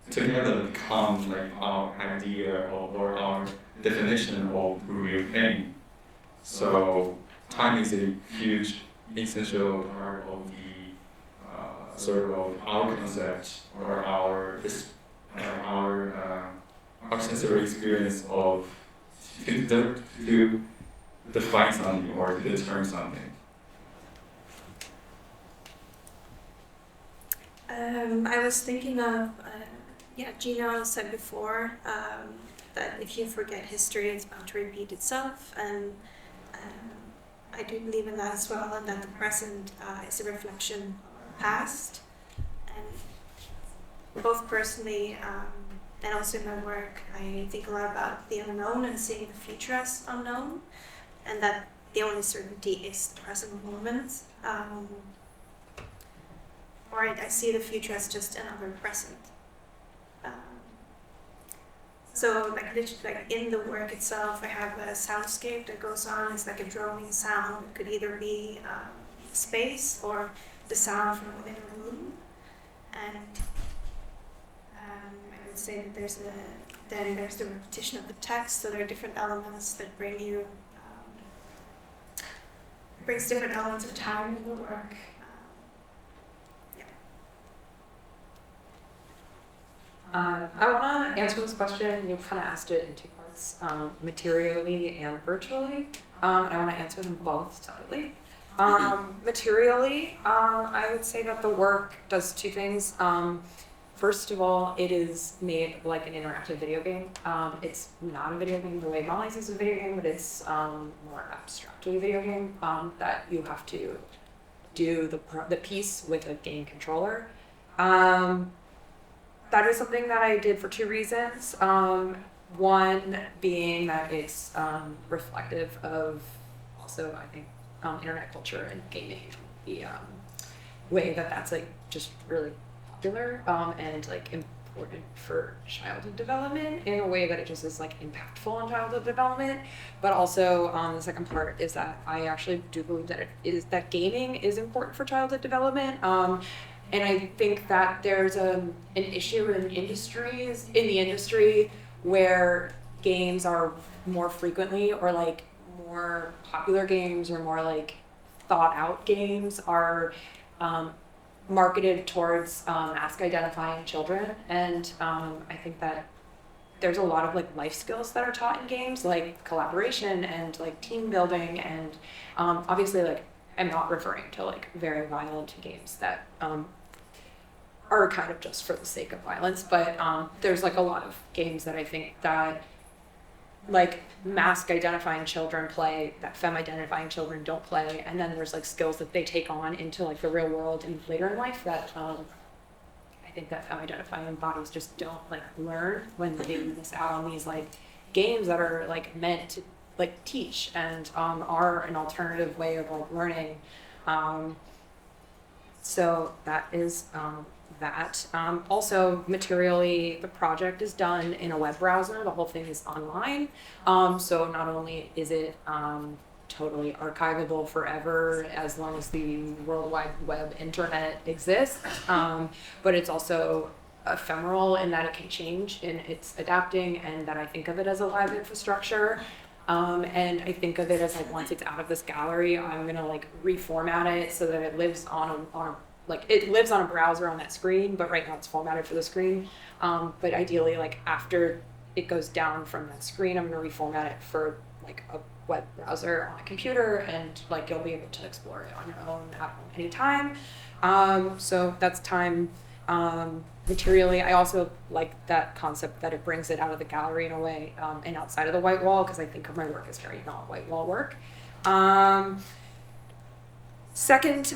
together become like our idea or our definition of real thing. So time is a huge essential part of the sort of our concept or our sensory experience of to define something or to determine something. I was thinking of, Gina said before that if you forget history, it's bound to repeat itself, and I do believe in that as well, and that the present is a reflection of the past. And both personally and also in my work, I think a lot about the unknown and seeing the future as unknown, and that the only certainty is the present moment. Or I see the future as just another present. So like in the work itself, I have a soundscape that goes on. It's like a droning sound. It could either be space or the sound from within a room. And I would say that there's the repetition of the text. So there are different elements that brings different elements of time in the work. I want to answer this question. You kind of asked it in two parts, materially and virtually. And I want to answer them both separately. Materially, I would say that the work does two things. First of all, it is made like an interactive video game. It's not a video game the way Molly's is a video game, but it's more abstractly a video game that you have to do the piece with a game controller. That is something that I did for two reasons. One being that it's reflective of also, I think, internet culture and gaming, the way that that's like just really popular and like important for childhood development in a way that it just is like impactful on childhood development. But also the second part is that I actually do believe that gaming is important for childhood development. And I think that there's an issue in the industry where games are more frequently or like more popular games or more like thought out games are marketed towards mask identifying children, and I think that there's a lot of like life skills that are taught in games, like collaboration and like team building, and obviously like I'm not referring to like very violent games that are kind of just for the sake of violence, but there's like a lot of games that I think that like mask identifying children play that femme identifying children don't play, and then there's like skills that they take on into like the real world and later in life that I think that femme identifying bodies just don't like learn when they miss out on these like games that are like meant to like teach and are an alternative way of like learning. So that is that. Also, materially, the project is done in a web browser. The whole thing is online. So not only is it totally archivable forever as long as the World Wide Web internet exists, but it's also ephemeral in that it can change and it's adapting, and that I think of it as a live infrastructure. And I think of it as like once it's out of this gallery, I'm gonna like reformat it so that it lives on a like it lives on a browser on that screen, but right now it's formatted for the screen. But ideally, like after it goes down from that screen, I'm gonna reformat it for like a web browser on a computer, and like you'll be able to explore it on your own at any time. So that's time. Materially, I also like that concept that it brings it out of the gallery in a way, and outside of the white wall, because I think of my work as very not white wall work. Second,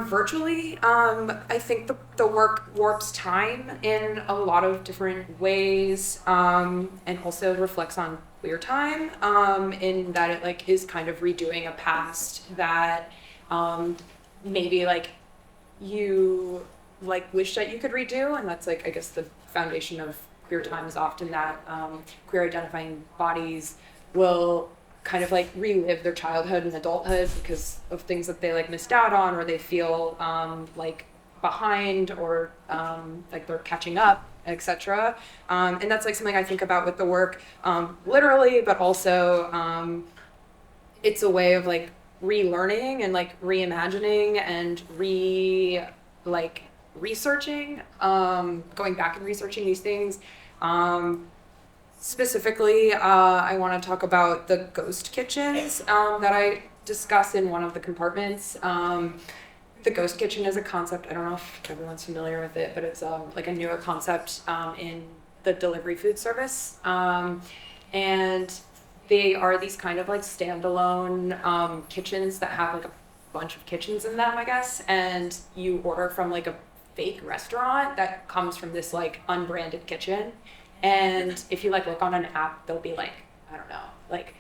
virtually, I think the work warps time in a lot of different ways, and also reflects on queer time, in that it like is kind of redoing a past that maybe like you like wish that you could redo, and that's like I guess the foundation of queer time is often that queer identifying bodies will kind of like relive their childhood and adulthood because of things that they like missed out on, or they feel like behind, or like they're catching up, etc. And that's like something I think about with the work, literally, but also it's a way of like relearning and like reimagining and researching, going back and researching these things. Specifically, I want to talk about the ghost kitchens that I discuss in one of the compartments. The ghost kitchen is a concept, I don't know if everyone's familiar with it, but it's like a newer concept in the delivery food service. And they are these kind of like standalone kitchens that have like a bunch of kitchens in them, I guess, and you order from like a fake restaurant that comes from this like unbranded kitchen. And if you like look on an app, they'll be like, I don't know, like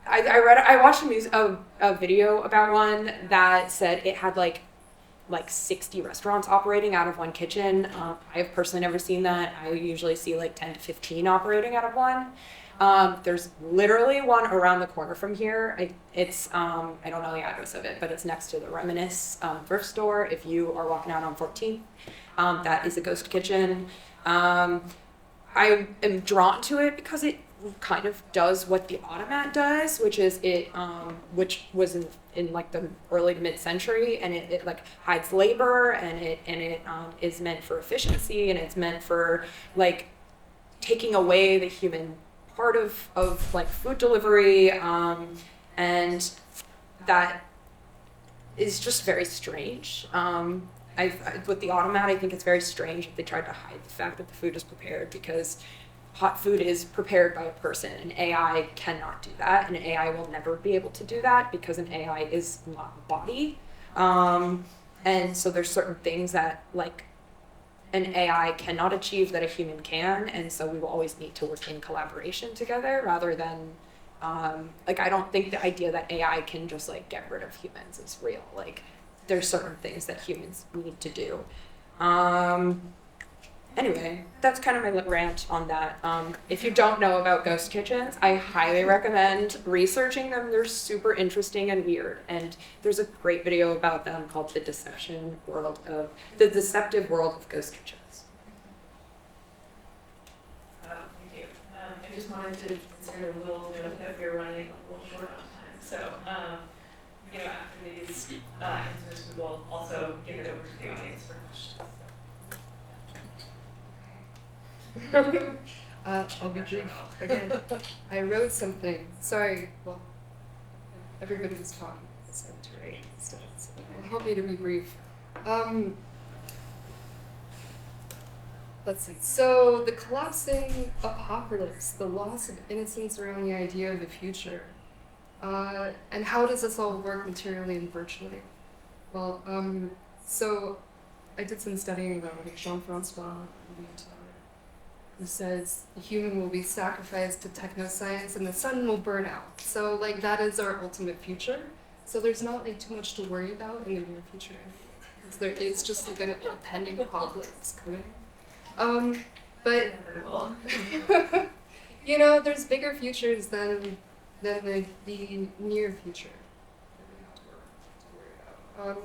I watched a video about one that said it had like 60 restaurants operating out of one kitchen. I've personally never seen that. I usually see like 10 to 15 operating out of one. There's literally one around the corner from here. It's I don't know the address of it, but it's next to the Reminisce thrift store. If you are walking out on 14th, that is a ghost kitchen. I am drawn to it because it kind of does what the automat does, which is it, which was in like the early to mid-century, and it like hides labor, and it is meant for efficiency, and it's meant for like taking away the human part of like food delivery, and that is just very strange. With the automat, I think it's very strange if they tried to hide the fact that the food is prepared, because hot food is prepared by a person, and AI cannot do that, and AI will never be able to do that because an AI is not a body. And so there's certain things that like an AI cannot achieve that a human can, and so we will always need to work in collaboration together rather than like I don't think the idea that AI can just like get rid of humans is real. Like there's certain things that humans need to do. Anyway, that's kind of my rant on that. If you don't know about ghost kitchens, I highly recommend researching them. They're super interesting and weird, and there's a great video about them called The Deceptive World of Ghost Kitchens. Thank you. I just wanted to consider a little note that we're running a little short on time. So, after these answers, we will also give it over to the audience for questions. I'll be brief again. I wrote something. Sorry, well, everybody was talking. So to write instead. So help me to be brief. Let's see. So the collapsing apocalypse, the loss of innocence around the idea of the future, and how does this all work materially and virtually? Well, so I did some studying about Xianfan, who says the human will be sacrificed to technoscience and the sun will burn out. So that is our ultimate future. So there's not too much to worry about in the near future. It's just a pending apocalypse coming. But there's bigger futures than the near future that we have to worry about.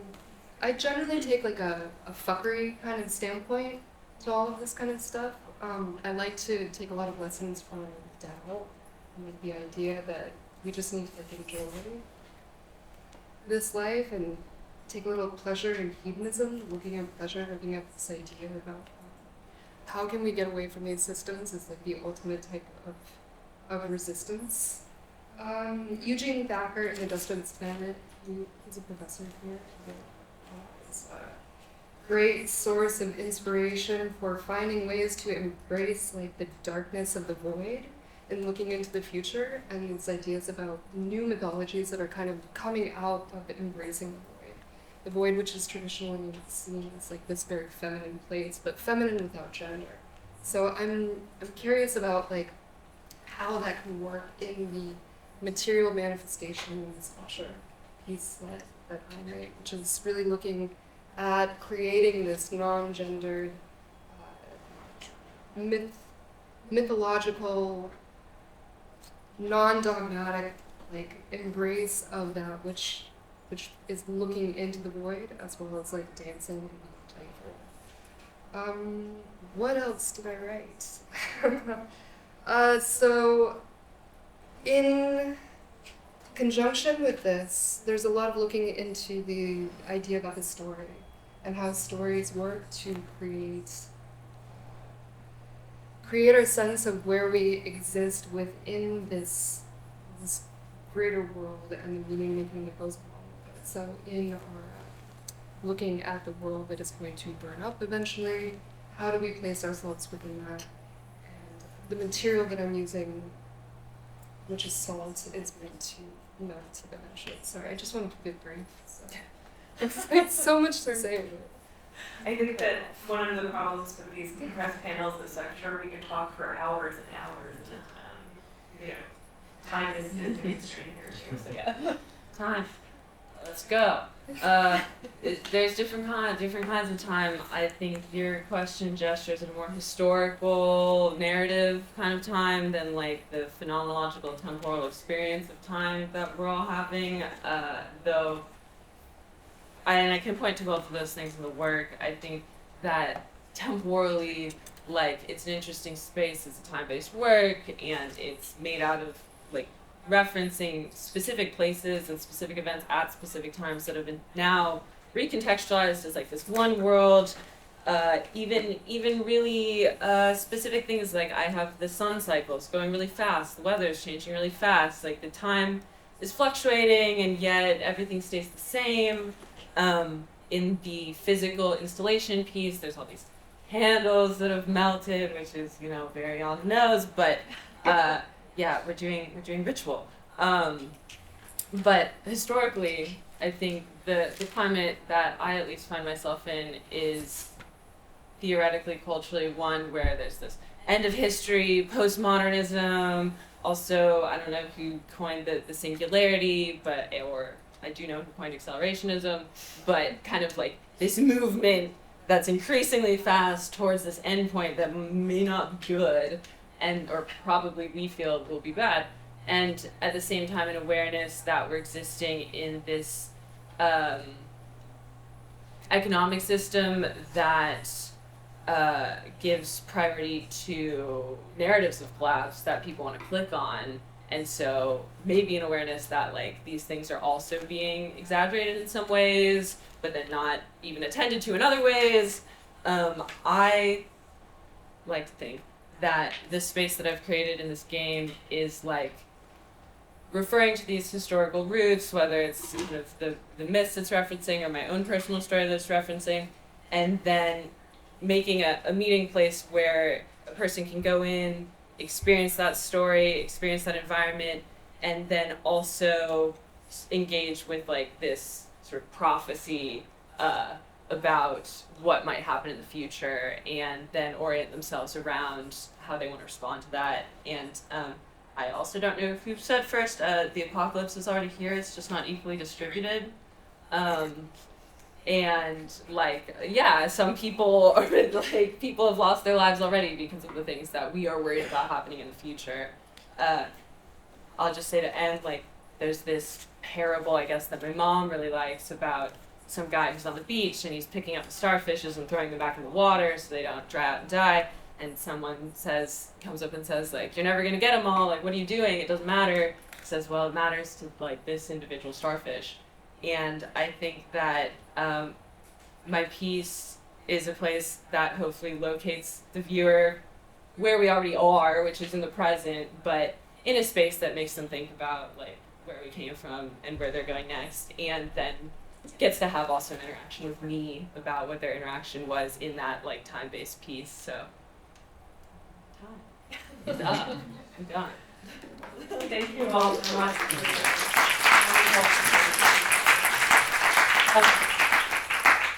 I generally take a fuckery kind of standpoint to all of this kind of stuff. I like to take a lot of lessons from Tao, and the idea that we just need to enjoy this life and take a little pleasure in hedonism, looking at pleasure, looking at this idea about how can we get away from these systems is the ultimate type of resistance. Eugene Thacker in The Dust of Its Planet, he's a professor here. Is a great source of inspiration for finding ways to embrace the darkness of the void and looking into the future, and these ideas about new mythologies that are kind of coming out of embracing the void which is traditionally seen as this very feminine place, but feminine without gender. So I'm curious about how that can work in the material manifestation in this culture piece that I write, which is really looking at creating this non-gendered, mythological, non-dogmatic embrace of that which is looking into the void, as well as dancing and being playful. What else did I write? So in conjunction with this, there's a lot of looking into the idea about the story and how stories work to create our sense of where we exist within this greater world and the meaning making that goes along with it. So in our looking at the world that is going to burn up eventually, how do we place ourselves within that? And the material that I'm using, which is salt, is meant to melt eventually. Sorry, I just want to keep it brief. So. It's so much to say. I think that one of the problems with these compressed panels is I'm sure we can talk for hours and hours. And, time is a constraint here too. So yeah. Time. Let's go. There's different kinds of time. I think your question gestures at a more historical, narrative kind of time than the phenomenological, temporal experience of time that we're all having. Though, and I can point to both of those things in the work. I think that temporally, it's an interesting space. It's a time-based work, and it's made out of referencing specific places and specific events at specific times that have been now recontextualized as this one world. Even really specific things I have the sun cycles going really fast, the weather is changing really fast, the time is fluctuating and yet everything stays the same. In the physical installation piece, there's all these candles that have melted, which is very on the nose, but yeah, we're doing ritual. But historically, I think the climate that I at least find myself in is theoretically, culturally one where there's this end of history, postmodernism. Also, I don't know who coined the singularity, or I do know who coined accelerationism, but kind of this movement that's increasingly fast towards this endpoint that may not be good, or probably we feel will be bad, and at the same time an awareness that we're existing in this economic system that gives priority to narratives of collapse that people want to click on, And so maybe an awareness that like these things are also being exaggerated in some ways, but then not even attended to in other ways. I like to think that the space that I've created in this game is like referring to these historical roots, whether it's kind of the myths it's referencing or my own personal story that it's referencing, and then making a meeting place where a person can go in, experience that story, experience that environment, and then also engage with like this sort of prophecy about what might happen in the future, and then orient themselves around how they want to respond to that. And I also don't know if you've said first, the apocalypse is already here, it's just not equally distributed. And like, yeah, some people are like, people have lost their lives already because of the things that we are worried about happening in the future. I'll just say to end, like, there's this parable, I guess, that my mom really likes about some guy who's on the beach and he's picking up the starfishes and throwing them back in the water so they don't dry out and die. And someone comes up and says, like, you're never gonna get them all, like, what are you doing? It doesn't matter. He says, well, it matters to, like, this individual starfish. And I think that my piece is a place that hopefully locates the viewer where we already are, which is in the present, but in a space that makes them think about, like, where we came from and where they're going next, and then gets to have also an interaction with me about what their interaction was in that, like, time-based piece. So I'm done. Thank you all so much.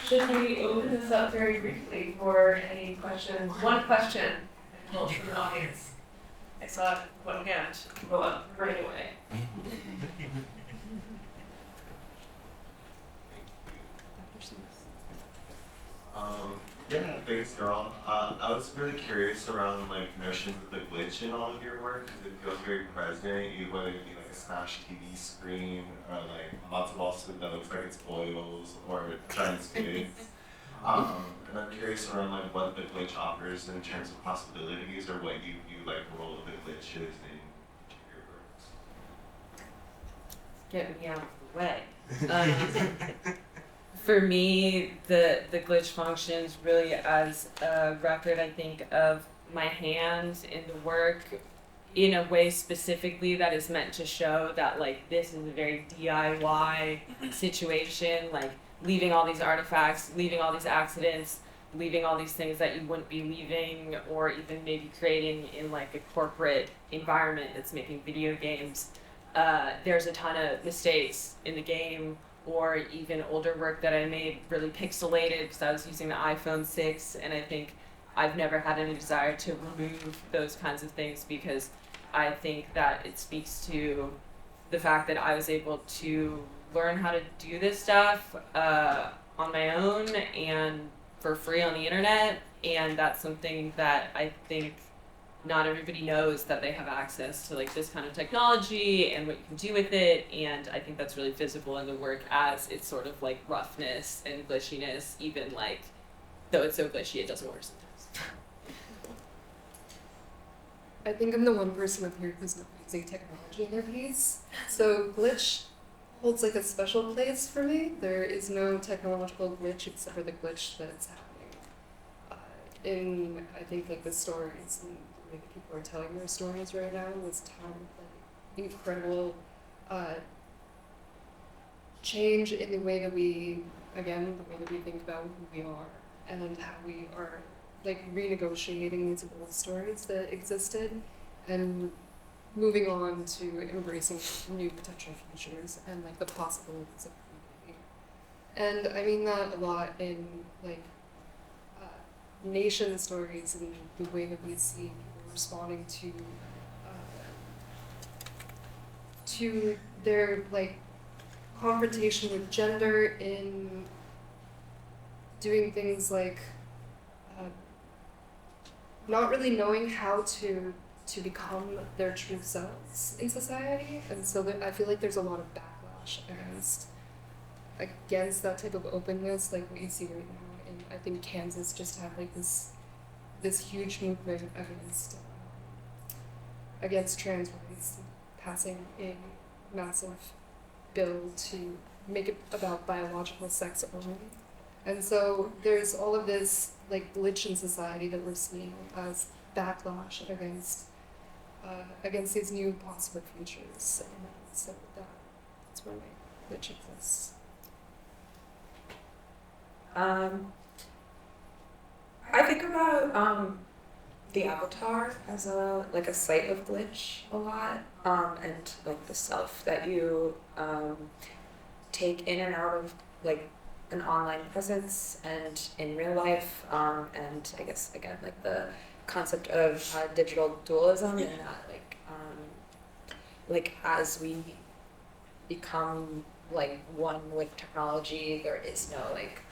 Should we open this up very briefly for any questions? One question from the audience. I saw one hand go up right away. Yeah, thanks, girl. I was really curious around like notions of the glitch in all of your work because it feels very present. Whether it be like a smashed TV screen or like lots of balls that looks like it's boils or giant skids. And I'm curious around like what the glitch offers in terms of possibilities or what you view like the role of the glitch is in your works. Get me out of the way. For me, the glitch functions really as a record, I think, of my hand in the work in a way specifically that is meant to show that, like, this is a very DIY situation, like, leaving all these artifacts, leaving all these accidents, leaving all these things that you wouldn't be leaving or even maybe creating in, like, a corporate environment that's making video games. There's a ton of mistakes in the game, or even older work that I made really pixelated because I was using the iPhone 6, and I think I've never had any desire to remove those kinds of things because I think that it speaks to the fact that I was able to learn how to do this stuff on my own and for free on the internet, and that's something that I think not everybody knows, that they have access to, like, this kind of technology and what you can do with it, and I think that's really visible in the work as its sort of like roughness and glitchiness, even like though it's so glitchy it doesn't work sometimes. I think I'm the one person up here who's not using technology in their piece, so glitch holds like a special place for me. There is no technological glitch except for the glitch that's happening in, I think, like the stories and the way that people are telling their stories right now. This time of like incredible change in the way that we, again, the way that we think about who we are and how we are like renegotiating these old stories that existed and moving on to embracing new potential futures and like the possibilities of creating. And I mean that a lot in like nation stories and the way that we see people responding to their like confrontation with gender in doing things like not really knowing how to become their true selves in society, and so I feel like there's a lot of backlash against that type of openness, like what you see right now. And I think Kansas just had like this huge movement against trans rights, passing a massive bill to make it about biological sex only. And so there's all of this like glitch in society that we're seeing as backlash against these new possible futures. And so that's where my glitch exists. I think about the avatar as a site of glitch a lot, and like the self that you take in and out of like an online presence and in real life, and I guess again like the concept of digital dualism, and that like as we become like one with technology, there is no like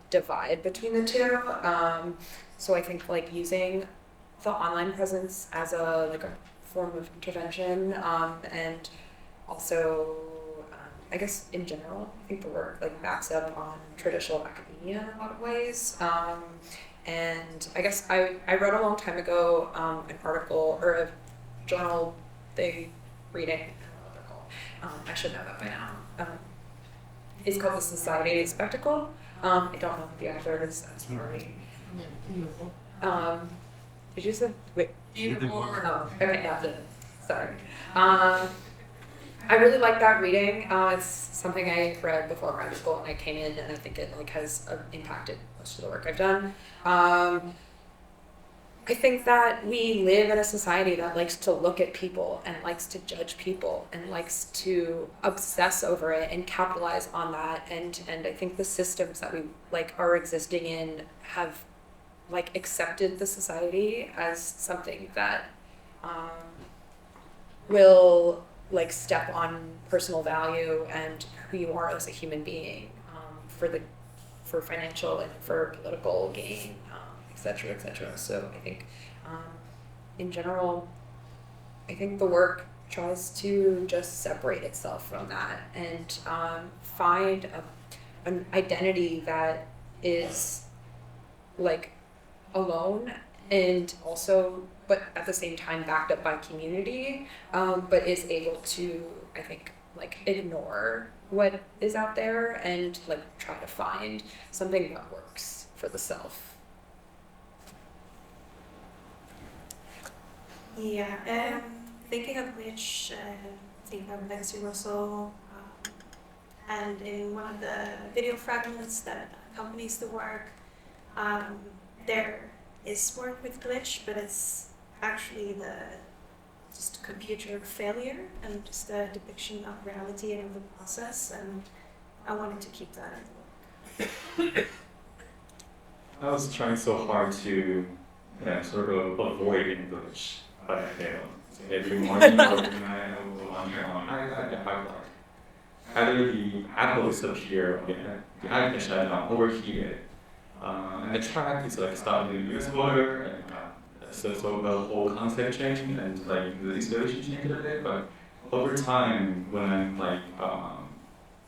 divide between the two. So I think like using the online presence as a form of intervention, and also I guess in general, I think the work like backs up on traditional academia in a lot of ways. And I guess I wrote a long time ago an article or a journal reading. I don't know what they're called. I should know that by now. It's called The Society of Spectacle. I don't know if the author is sorry. Did you say wait? Oh, okay, yeah. Sorry. I really like that reading. It's something I read before grad school, and I came in, and I think it like has impacted most of the work I've done. I think that we live in a society that likes to look at people and likes to judge people and likes to obsess over it and capitalize on that. And I think the systems that we like are existing in have like accepted the society as something that will like step on personal value and who you are as a human being, for financial and for political gain, et cetera, et cetera. So I think, in general, I think the work tries to just separate itself from that and find an identity that is like alone and also, but at the same time backed up by community, but is able to, I think, like ignore what is out there and like try to find something that works for the self. Yeah, thinking of which, think of Legacy Russell, and in one of the video fragments that accompanies the work, there is work with glitch, but it's actually just computer failure and just a depiction of reality and of the process, and I wanted to keep that in the work. I was trying so hard to sort of avoid English, but I failed. So every morning I would wonder on either the apple disappear or the iPad shut down, overheated. And I tried to like start the use order and so the whole concept changed and like the installation changed a bit, but over time when I'm like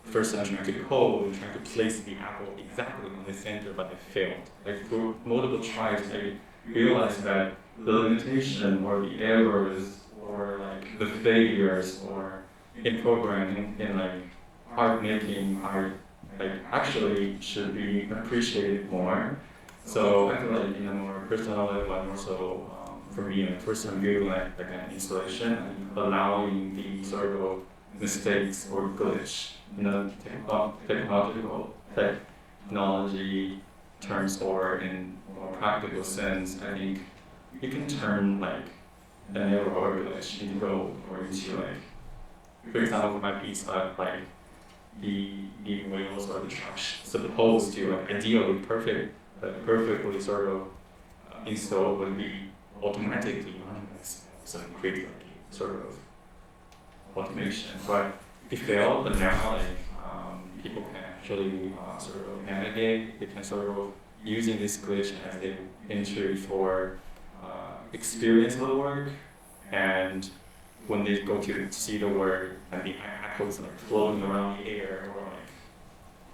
first I'm trying to code, trying to place the apple exactly in the center, but I failed. Like through multiple tries I realized that the limitation or the errors or like the failures or in programming in like art making are like actually should be appreciated more. So I feel like in a more personal level, and also for me, in a personal view, like an installation, and allowing the sort of mistakes or glitch in a technology terms or in more practical sense. I think you can turn like an error or glitch into gold or into like, for example, my piece of like the whales or the trash, supposed to like ideally perfectly sort of installed would be automatically so create like sort of automation. But it failed, but now like people can actually sort of navigate. They can sort of using this glitch as an entry for experience of the work, and when they go to see the work and the apples like floating around the air or like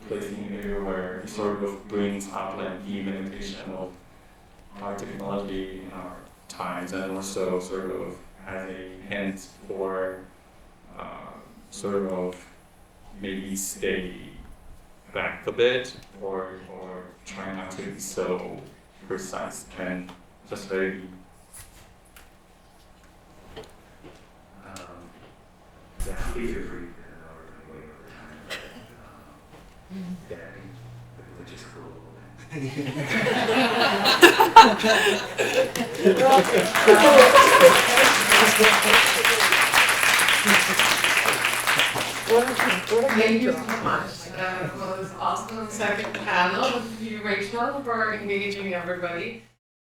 placing in the air, where it sort of brings up like the limitation of our technology and our times, and also sort of as a hint for sort of maybe stay back a bit, or try not to be so precise and just very. Yeah, please feel free to way over time. Yeah, I think the village is cool. Thank you so much for this awesome second panel with you, Rachel, for engaging everybody.